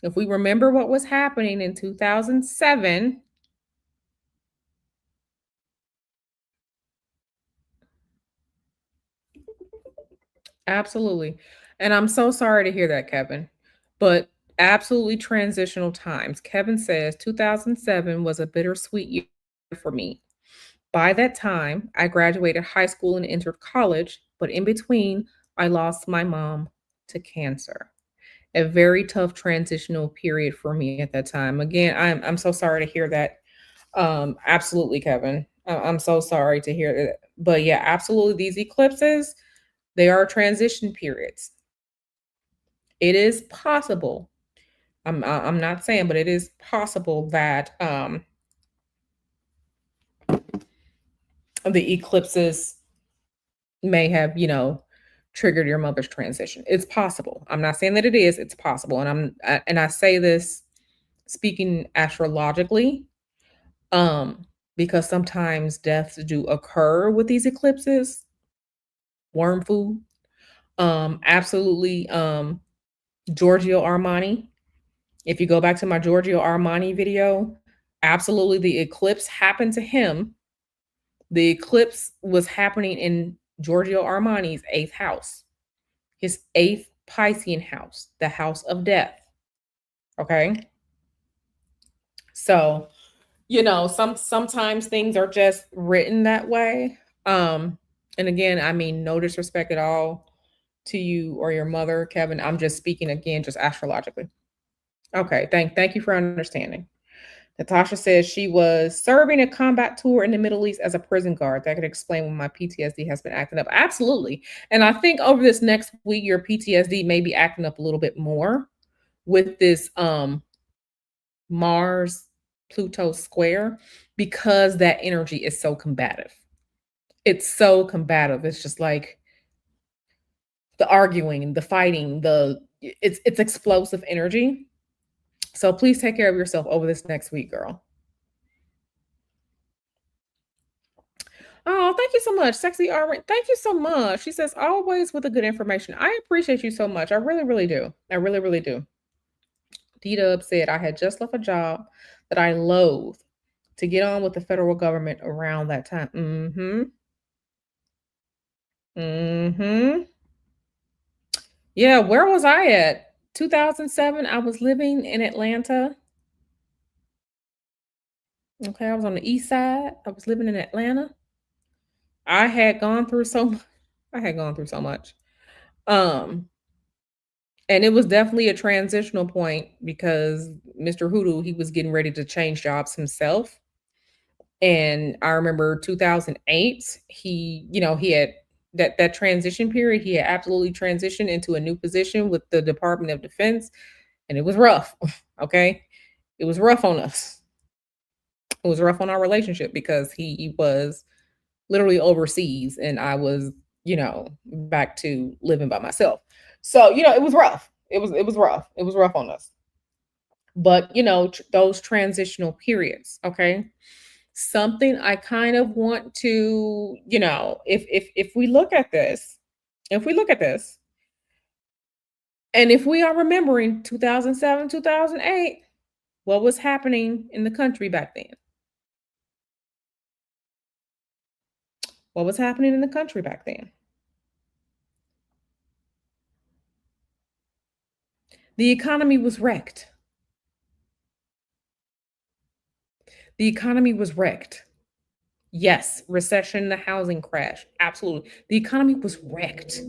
if we remember what was happening in 2007, Absolutely. And I'm so sorry to hear that, Kevin. But absolutely transitional times. Kevin says 2007 was a bittersweet year for me. By that time, I graduated high school and entered college, but in between, I lost my mom to cancer. A very tough transitional period for me at that time. Again, I'm so sorry to hear that. Absolutely, Kevin. I'm so sorry to hear that. But yeah, absolutely, these eclipses, they are transition periods. It is possible. I'm not saying, but it is possible that the eclipses may have, triggered your mother's transition. It's possible. I'm not saying that it is. It's possible, and I say this speaking astrologically, because sometimes deaths do occur with these eclipses. Worm food. Absolutely. Giorgio Armani. If you go back to my Giorgio Armani video, absolutely the eclipse happened to him. The eclipse was happening in Giorgio Armani's eighth house, his eighth Piscean house, the house of death. Okay. So, sometimes things are just written that way. And again, I mean, no disrespect at all to you or your mother, Kevin. I'm just speaking again, just astrologically. Okay, thank you for understanding. Natasha says she was serving a combat tour in the Middle East as a prison guard. That could explain when my PTSD has been acting up. Absolutely. And I think over this next week, your PTSD may be acting up a little bit more with this Mars Pluto square because that energy is so combative. It's so combative. It's just like the arguing, the fighting, it's explosive energy. So please take care of yourself over this next week, girl. Oh, thank you so much, Sexy Armor. Thank you so much. She says, always with the good information. I appreciate you so much. I really, really do. I really, really do. D-Dub said, I had just left a job that I loathe to get on with the federal government around that time. Mm-hmm. Mm-hmm. Yeah, where was I at? 2007, I was living in Atlanta. Okay, I was on the east side. I was living in Atlanta. I had gone through so much. I had gone through so much. Um, And it was definitely a transitional point because Mr. Hoodoo, he was getting ready to change jobs himself. And I remember 2008, he had that transition period, he had absolutely transitioned into a new position with the Department of Defense, and it was rough. Okay. It was rough on us. It was rough on our relationship because he was literally overseas and I was, back to living by myself. So, it was rough. It was rough. It was rough on us. But, those transitional periods, okay? Something I kind of want to, if we look at this, if we look at this, and if we are remembering 2007, 2008, what was happening in the country back then? What was happening in the country back then? The economy was wrecked. The economy was wrecked. Yes, recession, the housing crash. Absolutely. The economy was wrecked.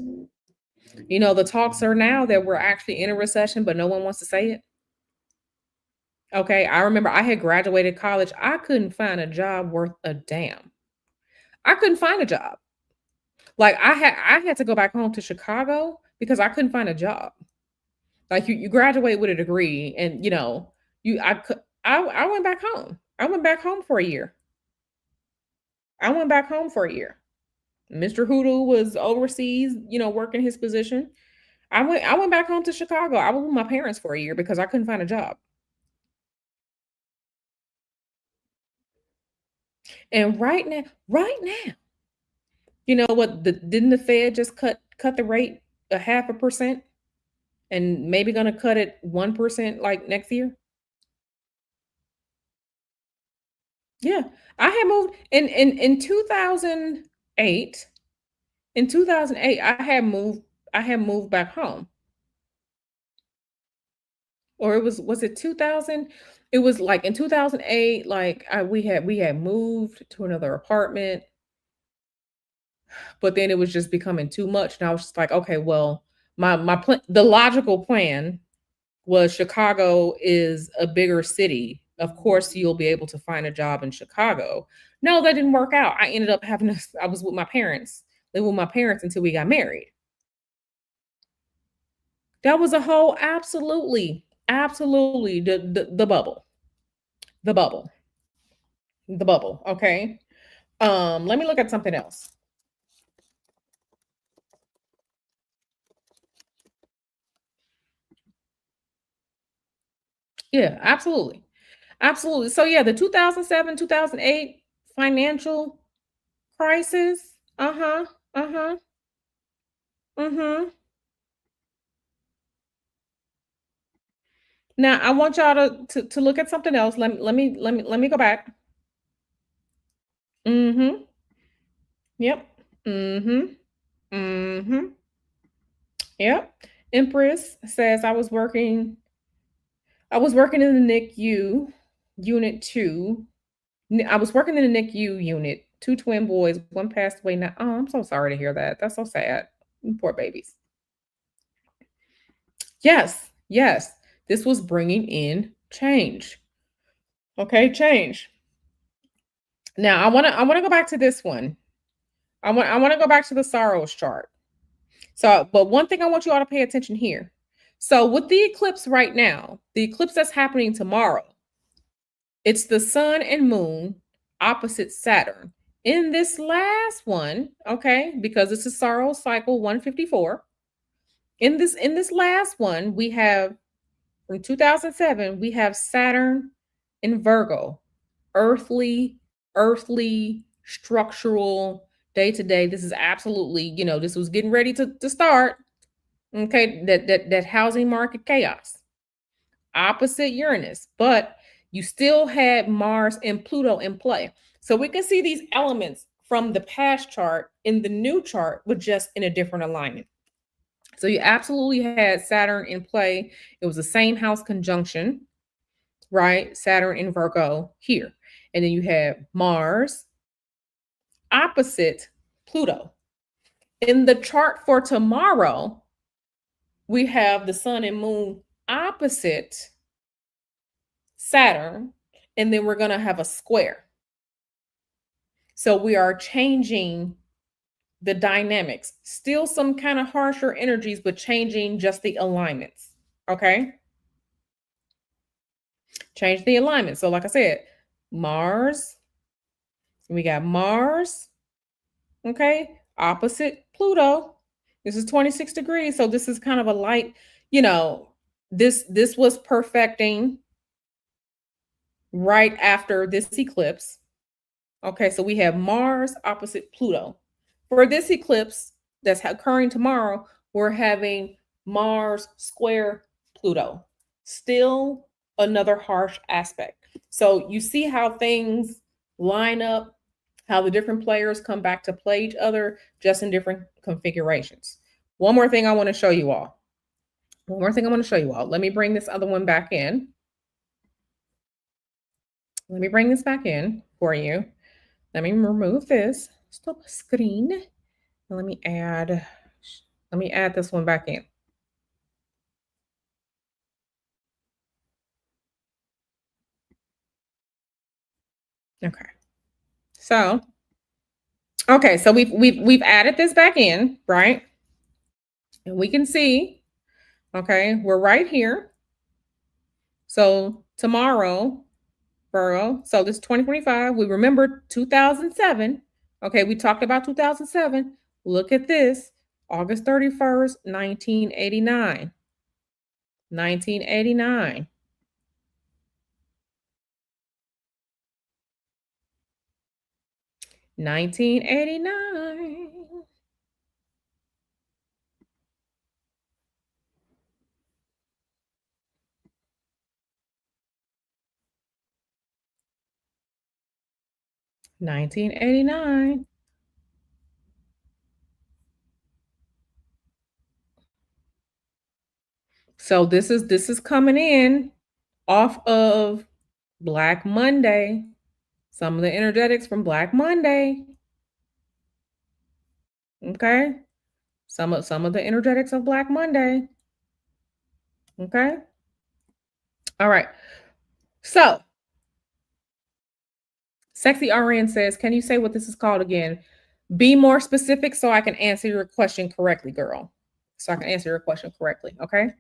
The talks are now that we're actually in a recession, but no one wants to say it. Okay. I remember I had graduated college. I couldn't find a job worth a damn. I couldn't find a job. Like I had to go back home to Chicago because I couldn't find a job. Like you graduate with a degree and you I could I went back home. I went back home for a year. I went back home for a year. Mr. Hoodoo was overseas, working his position. I went back home to Chicago. I was with my parents for a year because I couldn't find a job. And right now, you know what? Didn't the Fed just cut the rate a 0.5% and maybe gonna cut it 1% like next year? Yeah. I had moved in 2008. In 2008, I had moved back home. Or was it 2000? It was like in 2008, like we had moved to another apartment, but then it was just becoming too much. And I was just like, okay, well, the logical plan was Chicago is a bigger city. Of course, you'll be able to find a job in Chicago. No, that didn't work out. I ended up having to, I was with my parents, living with my parents until we got married. That was a whole absolutely the bubble. The bubble. The bubble. Okay. Let me look at something else. Yeah, absolutely. Absolutely. So yeah, the 2007, 2008 financial crisis. Uh-huh. Uh-huh. Mm-hmm. Now I want y'all to look at something else. Let me go back. Mm-hmm. Yep. Mm-hmm. Mm-hmm. Yep. Empress says I was working in the NICU unit two. I was working in the NICU unit. Two twin boys. One passed away now. Oh, I'm so sorry to hear that. That's so sad. Poor babies. Yes. Yes. This was bringing in change. Okay, change. Now I want to go back to this one. I want to go back to the sorrows chart. So, but one thing I want you all to pay attention here. So, with the eclipse right now, the eclipse that's happening tomorrow, it's the sun and moon opposite Saturn. In this last one, okay, because it's a sorrow cycle 154. In this last one, we have from 2007, we have Saturn in Virgo, earthly, structural, day to day. This is absolutely, this was getting ready to start. Okay, that housing market chaos. Opposite Uranus, but you still had Mars and Pluto in play. So we can see these elements from the past chart in the new chart, but just in a different alignment. So you absolutely had Saturn in play. It was the same house conjunction, right? Saturn in Virgo here. And then you have Mars opposite Pluto. In the chart for tomorrow, we have the sun and moon opposite Saturn, and then we're going to have a square. So we are changing the dynamics. Still some kind of harsher energies, but changing just the alignments. Okay? Change the alignment. So, like I said, Mars, we got Mars, okay, opposite Pluto. This is 26 degrees. So this is kind of a light, you know, this was perfecting right after this eclipse. Okay, so we have Mars opposite Pluto. For this eclipse that's occurring tomorrow, we're having Mars square Pluto. Still another harsh aspect. So you see how things line up, how the different players come back to play each other just in different configurations. One more thing I want to show you all. One more thing I want to show you all. Let me bring this other one back in. Let me bring this back in for you. Let me remove this. Stop screen. And let me add this one back in. Okay. So, okay, so we've added this back in, right? And we can see, okay, we're right here. So tomorrow, Virgo, so this is 2025. We remember 2007. Okay, we talked about 2007. Look at this. August 31st, 1989. 1989. 1989. 1989. So this is coming in off of Black Monday. Some of the energetics from Black Monday. Okay. Some of the energetics of Black Monday. Okay. All right. So Sexy RN says, can you say what this is called again? Be more specific so I can answer your question correctly, girl. So I can answer your question correctly. Okay.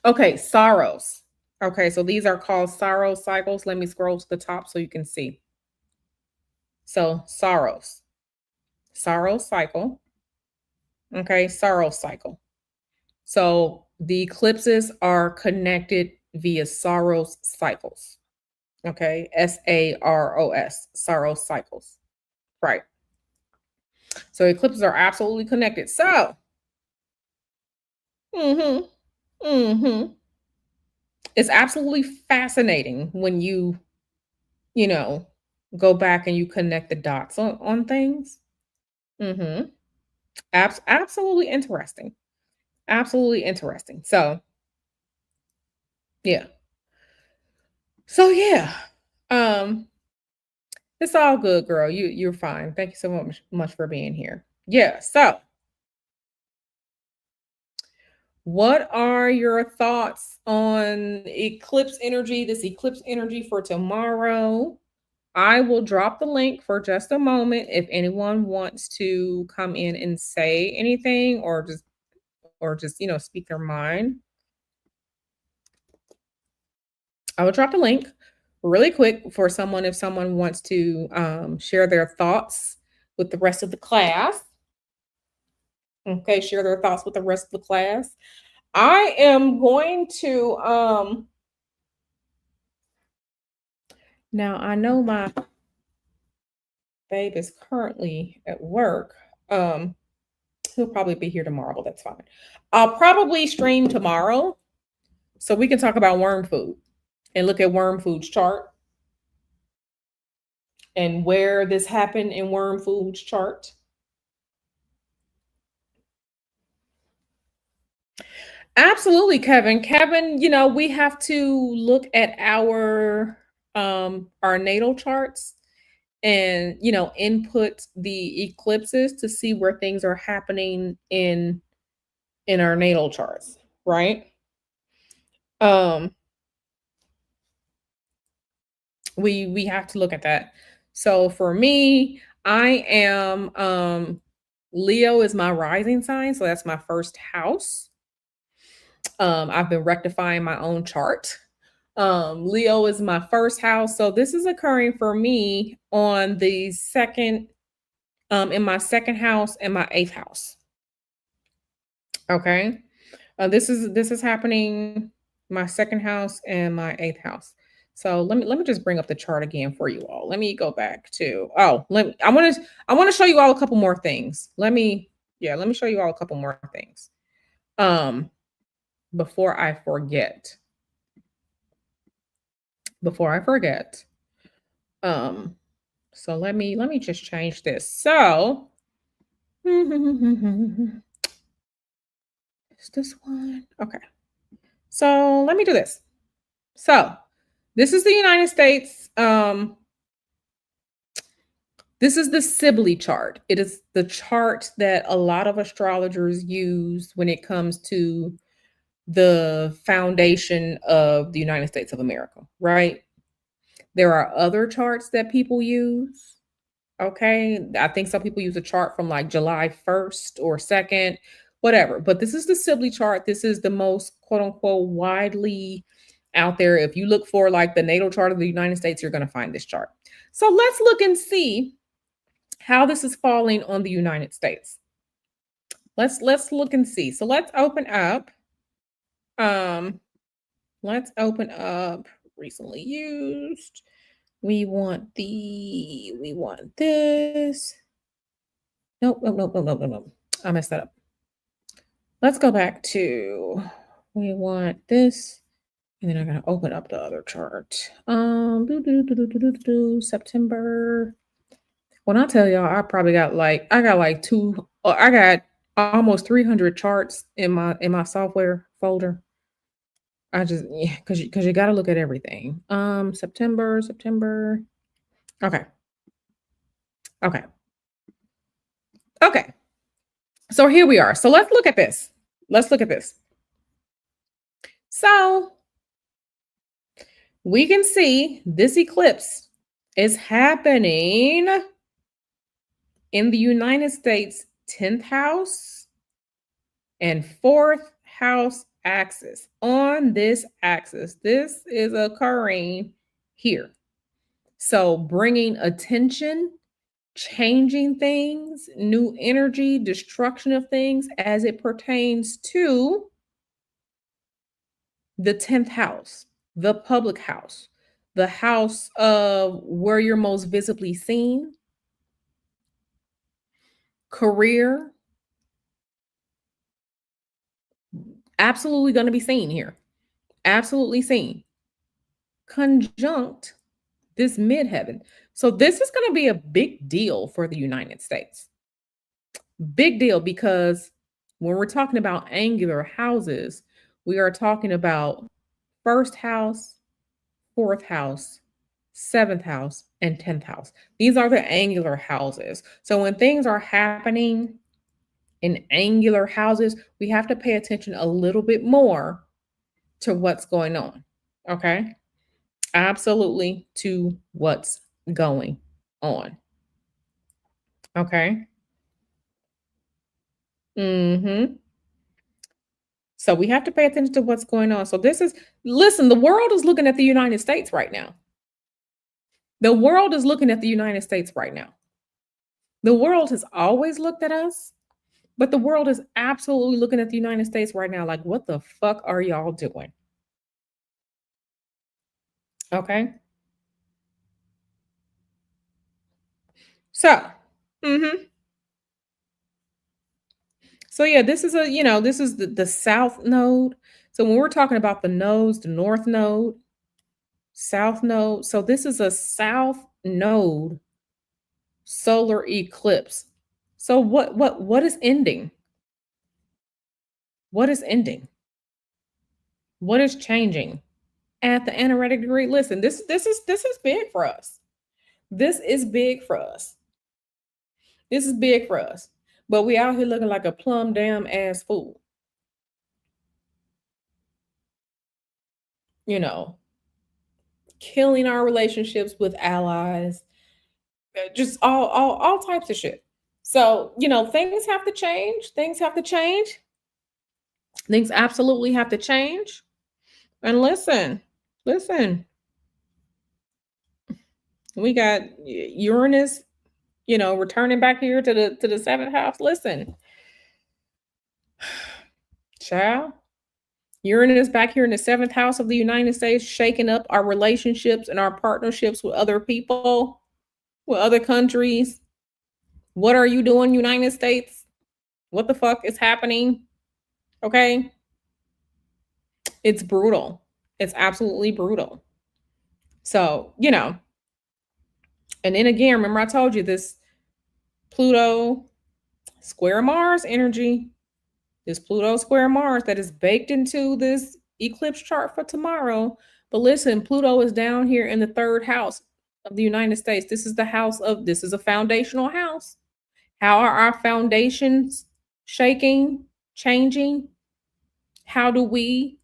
Okay. Sorrows. Okay. So these are called sorrow cycles. Let me scroll to the top so you can see. So sorrows, sorrow cycle. Okay. Sorrow cycle. So the eclipses are connected via sorrows cycles. Okay. SAROS, sorrow cycles. Right. So eclipses are absolutely connected. So, mhm, mhm. It's absolutely fascinating when you know, go back and you connect the dots on things. Mhm. Absolutely interesting. Absolutely interesting. So, yeah. So yeah. Um, it's all good, girl. You're fine. Thank you so much for being here. Yeah. So, what are your thoughts on eclipse energy? This eclipse energy for tomorrow. I will drop the link for just a moment if anyone wants to come in and say anything or just speak their mind. I will drop the link really quick for someone if someone wants to share their thoughts with the rest of the class. Okay, share their thoughts with the rest of the class. I am going to now I know my babe is currently at work. Um he'll probably be here tomorrow, but that's fine. I'll probably stream tomorrow so we can talk about worm food and look at worm food's chart and where this happened in worm food's chart. Absolutely, Kevin. Kevin, we have to look at our natal charts and input the eclipses to see where things are happening in our natal charts, right? Um we have to look at that. So for me, I am Leo is my rising sign, so that's my first house. I've been rectifying my own chart. Leo is my first house, so this is occurring for me on the second in my second house and my eighth house. Okay. This is happening my second house and my eighth house. So let me just bring up the chart again for you all. Let me go back to I want to show you all a couple more things. Let me show you all a couple more things. Um before I forget. Before I forget. Um so let me just change this. So is this one? Okay. So let me do this. So this is the United States. This is the Sibley chart. It is the chart that a lot of astrologers use when it comes to the foundation of the United States of America, right? There are other charts that people use. Okay. I think some people use a chart from like July 1st or 2nd, whatever. But this is the Sibley chart. This is the most quote unquote widely out there. If you look for like the natal chart of the United States, you're going to find this chart. So let's look and see how this is falling on the United States. Let's look and see. So um let's open up recently used. We want this. Nope, nope, nope, nope, nope, nope, nope. I messed that up. Let's go back to we want this. And then I gotta open up the other chart. September. When I tell y'all, I got like I got almost 300 charts in my software folder. I just yeah, because you got to look at everything. September. Okay, okay, okay. So here we are. So let's look at this. Let's look at this. So we can see this eclipse is happening in the United States 10th house and 4th house axis. On this axis, this is occurring here. So bringing attention, changing things, new energy, destruction of things as it pertains to the 10th house, the public house, the house of where you're most visibly seen, career, absolutely going to be seen here. Absolutely seen. Conjunct this midheaven. So this is going to be a big deal for the United States. Big deal because when we're talking about angular houses, we are talking about first house, fourth house, seventh house, and 10th house. These are the angular houses. So when things are happening in angular houses, we have to pay attention a little bit more to what's going on. Okay. Absolutely to what's going on. Okay. Hmm. So we have to pay attention to what's going on. So listen, the world is looking at the United States right now. The world is looking at the United States right now. The world has always looked at us, but the world is absolutely looking at the United States right now like, what the fuck are y'all doing? Okay. So, mhm. So yeah, this is this is the south node. So when we're talking about the nodes, the north node, south node. So this is a south node solar eclipse. So what is ending? What is ending? What is changing at the anaretic degree? Listen, this is big for us. This is big for us. This is big for us. But we out here looking like a plum damn ass fool. You know, killing our relationships with allies, just all types of shit. So, things have to change. Things have to change. Things absolutely have to change. And listen, we got Uranus, returning back here to the seventh house. Listen, child, Uranus back here in the seventh house of the United States, shaking up our relationships and our partnerships with other people, with other countries. What are you doing, United States? What the fuck is happening? Okay. It's brutal. It's absolutely brutal. So, and then again, remember I told you this Pluto square Mars energy, this Pluto square Mars that is baked into this eclipse chart for tomorrow. But listen, Pluto is down here in the third house of the United States. This is a foundational house. How are our foundations shaking, changing? How do we,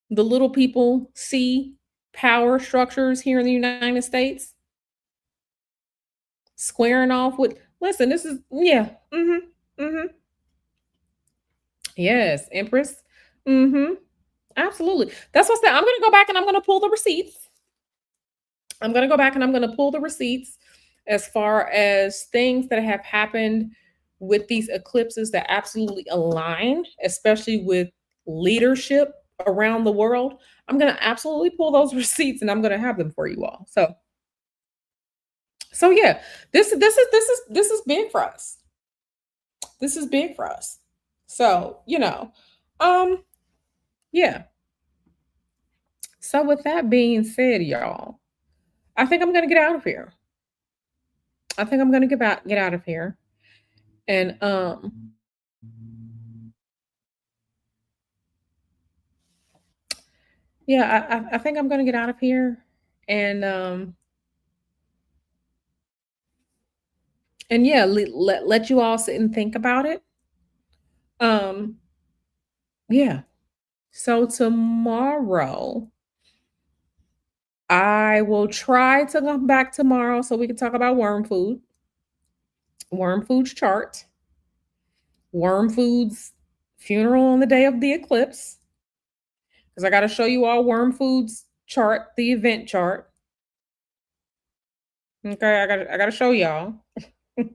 the little people, see power structures here in the United States? Squaring off with, listen, this is, yeah. Yes, Empress. Absolutely. That's what's that. I'm going to go back and I'm going to pull the receipts. I'm going to go back and I'm going to pull the receipts as far as things that have happened with these eclipses that absolutely align, especially with leadership around the world. I'm going to absolutely pull those receipts and I'm going to have them for you all. So yeah, this is big for us. This is big for us. So, um yeah. So with that being said, y'all, I think I'm gonna get out of here. I think I'm gonna get out of here. And yeah, I think I'm gonna get out of here. And and yeah, let you all sit and think about it. Um yeah. So tomorrow I will try to come back tomorrow so we can talk about worm foods chart, worm foods funeral on the day of the eclipse. Because I got to show you all worm foods chart, the event chart. Okay, I got to show y'all. And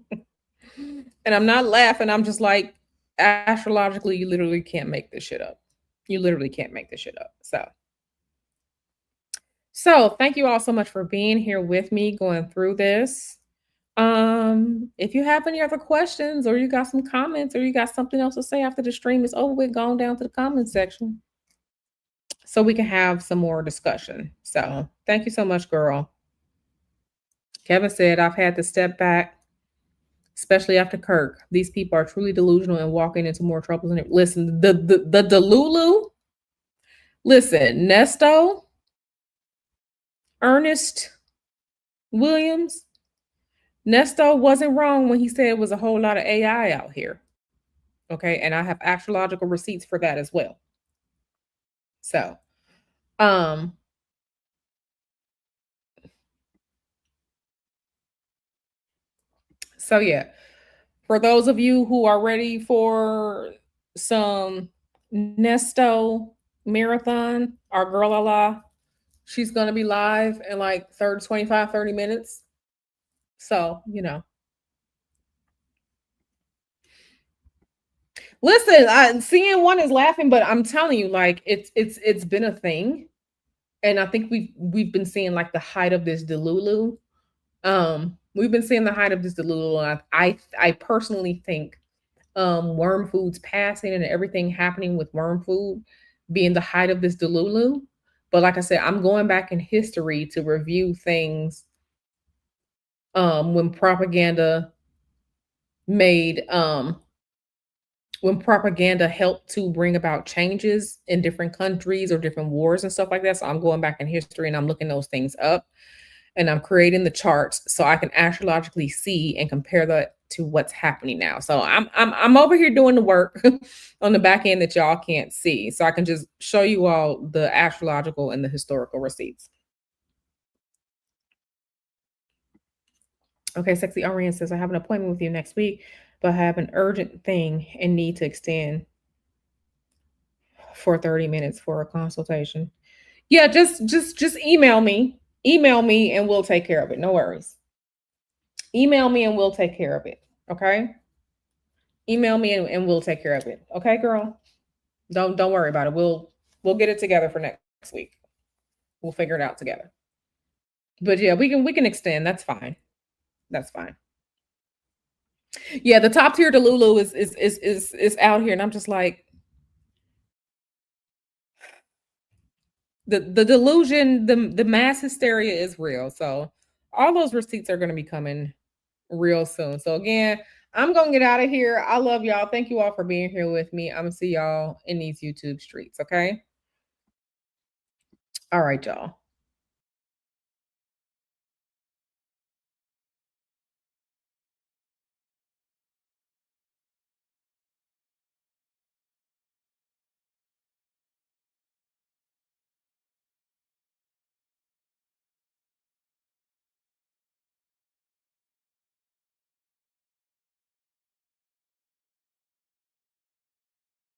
I'm not laughing. I'm just like, astrologically, you literally can't make this shit up. You literally can't make this shit up. So thank you all so much for being here with me going through this. If you have any other questions or you got some comments or you got something else to say after the stream is over with, go on down to the comment section so we can have some more discussion. So thank you so much, girl. Kevin said, I've had to step back, especially after Kirk. These people are truly delusional and walking into more troubles. And listen, the Delulu, listen, Nesto, Ernest Williams, Nesto wasn't wrong when he said it was a whole lot of AI out here. Okay. And I have astrological receipts for that as well. So, um, so yeah, for those of you who are ready for some Nesto marathon, our girl Allah, she's going to be live in like 25, 30 minutes. So, listen, seeing one is laughing, but I'm telling you, like it's been a thing. And I think we've been seeing like the height of this Delulu. We've been seeing the height of this Delulu. And I personally think worm foods passing and everything happening with worm food being the height of this Delulu. But like I said, I'm going back in history to review things when propaganda made when propaganda helped to bring about changes in different countries or different wars and stuff like that. So I'm going back in history and I'm looking those things up and I'm creating the charts so I can astrologically see and compare that to what's happening now. So I'm over here doing the work on the back end that y'all can't see. So I can just show you all the astrological and the historical receipts. Okay, Sexy Orion says I have an appointment with you next week, but I have an urgent thing and need to extend for 30 minutes for a consultation. Yeah, just email me. Email me and we'll take care of it. No worries. Email me and we'll take care of it. Okay? Email me and we'll take care of it. Okay, girl? Don't worry about it. We'll get it together for next week. We'll figure it out together. But yeah, we can extend. That's fine. That's fine. Yeah, the top tier Delulu is out here, and I'm just like the delusion, the mass hysteria is real. So all those receipts are going to be coming real soon. So again, I'm gonna get out of here. I love y'all. Thank you all for being here with me. I'm gonna see y'all in these YouTube streets. Okay. All right, y'all.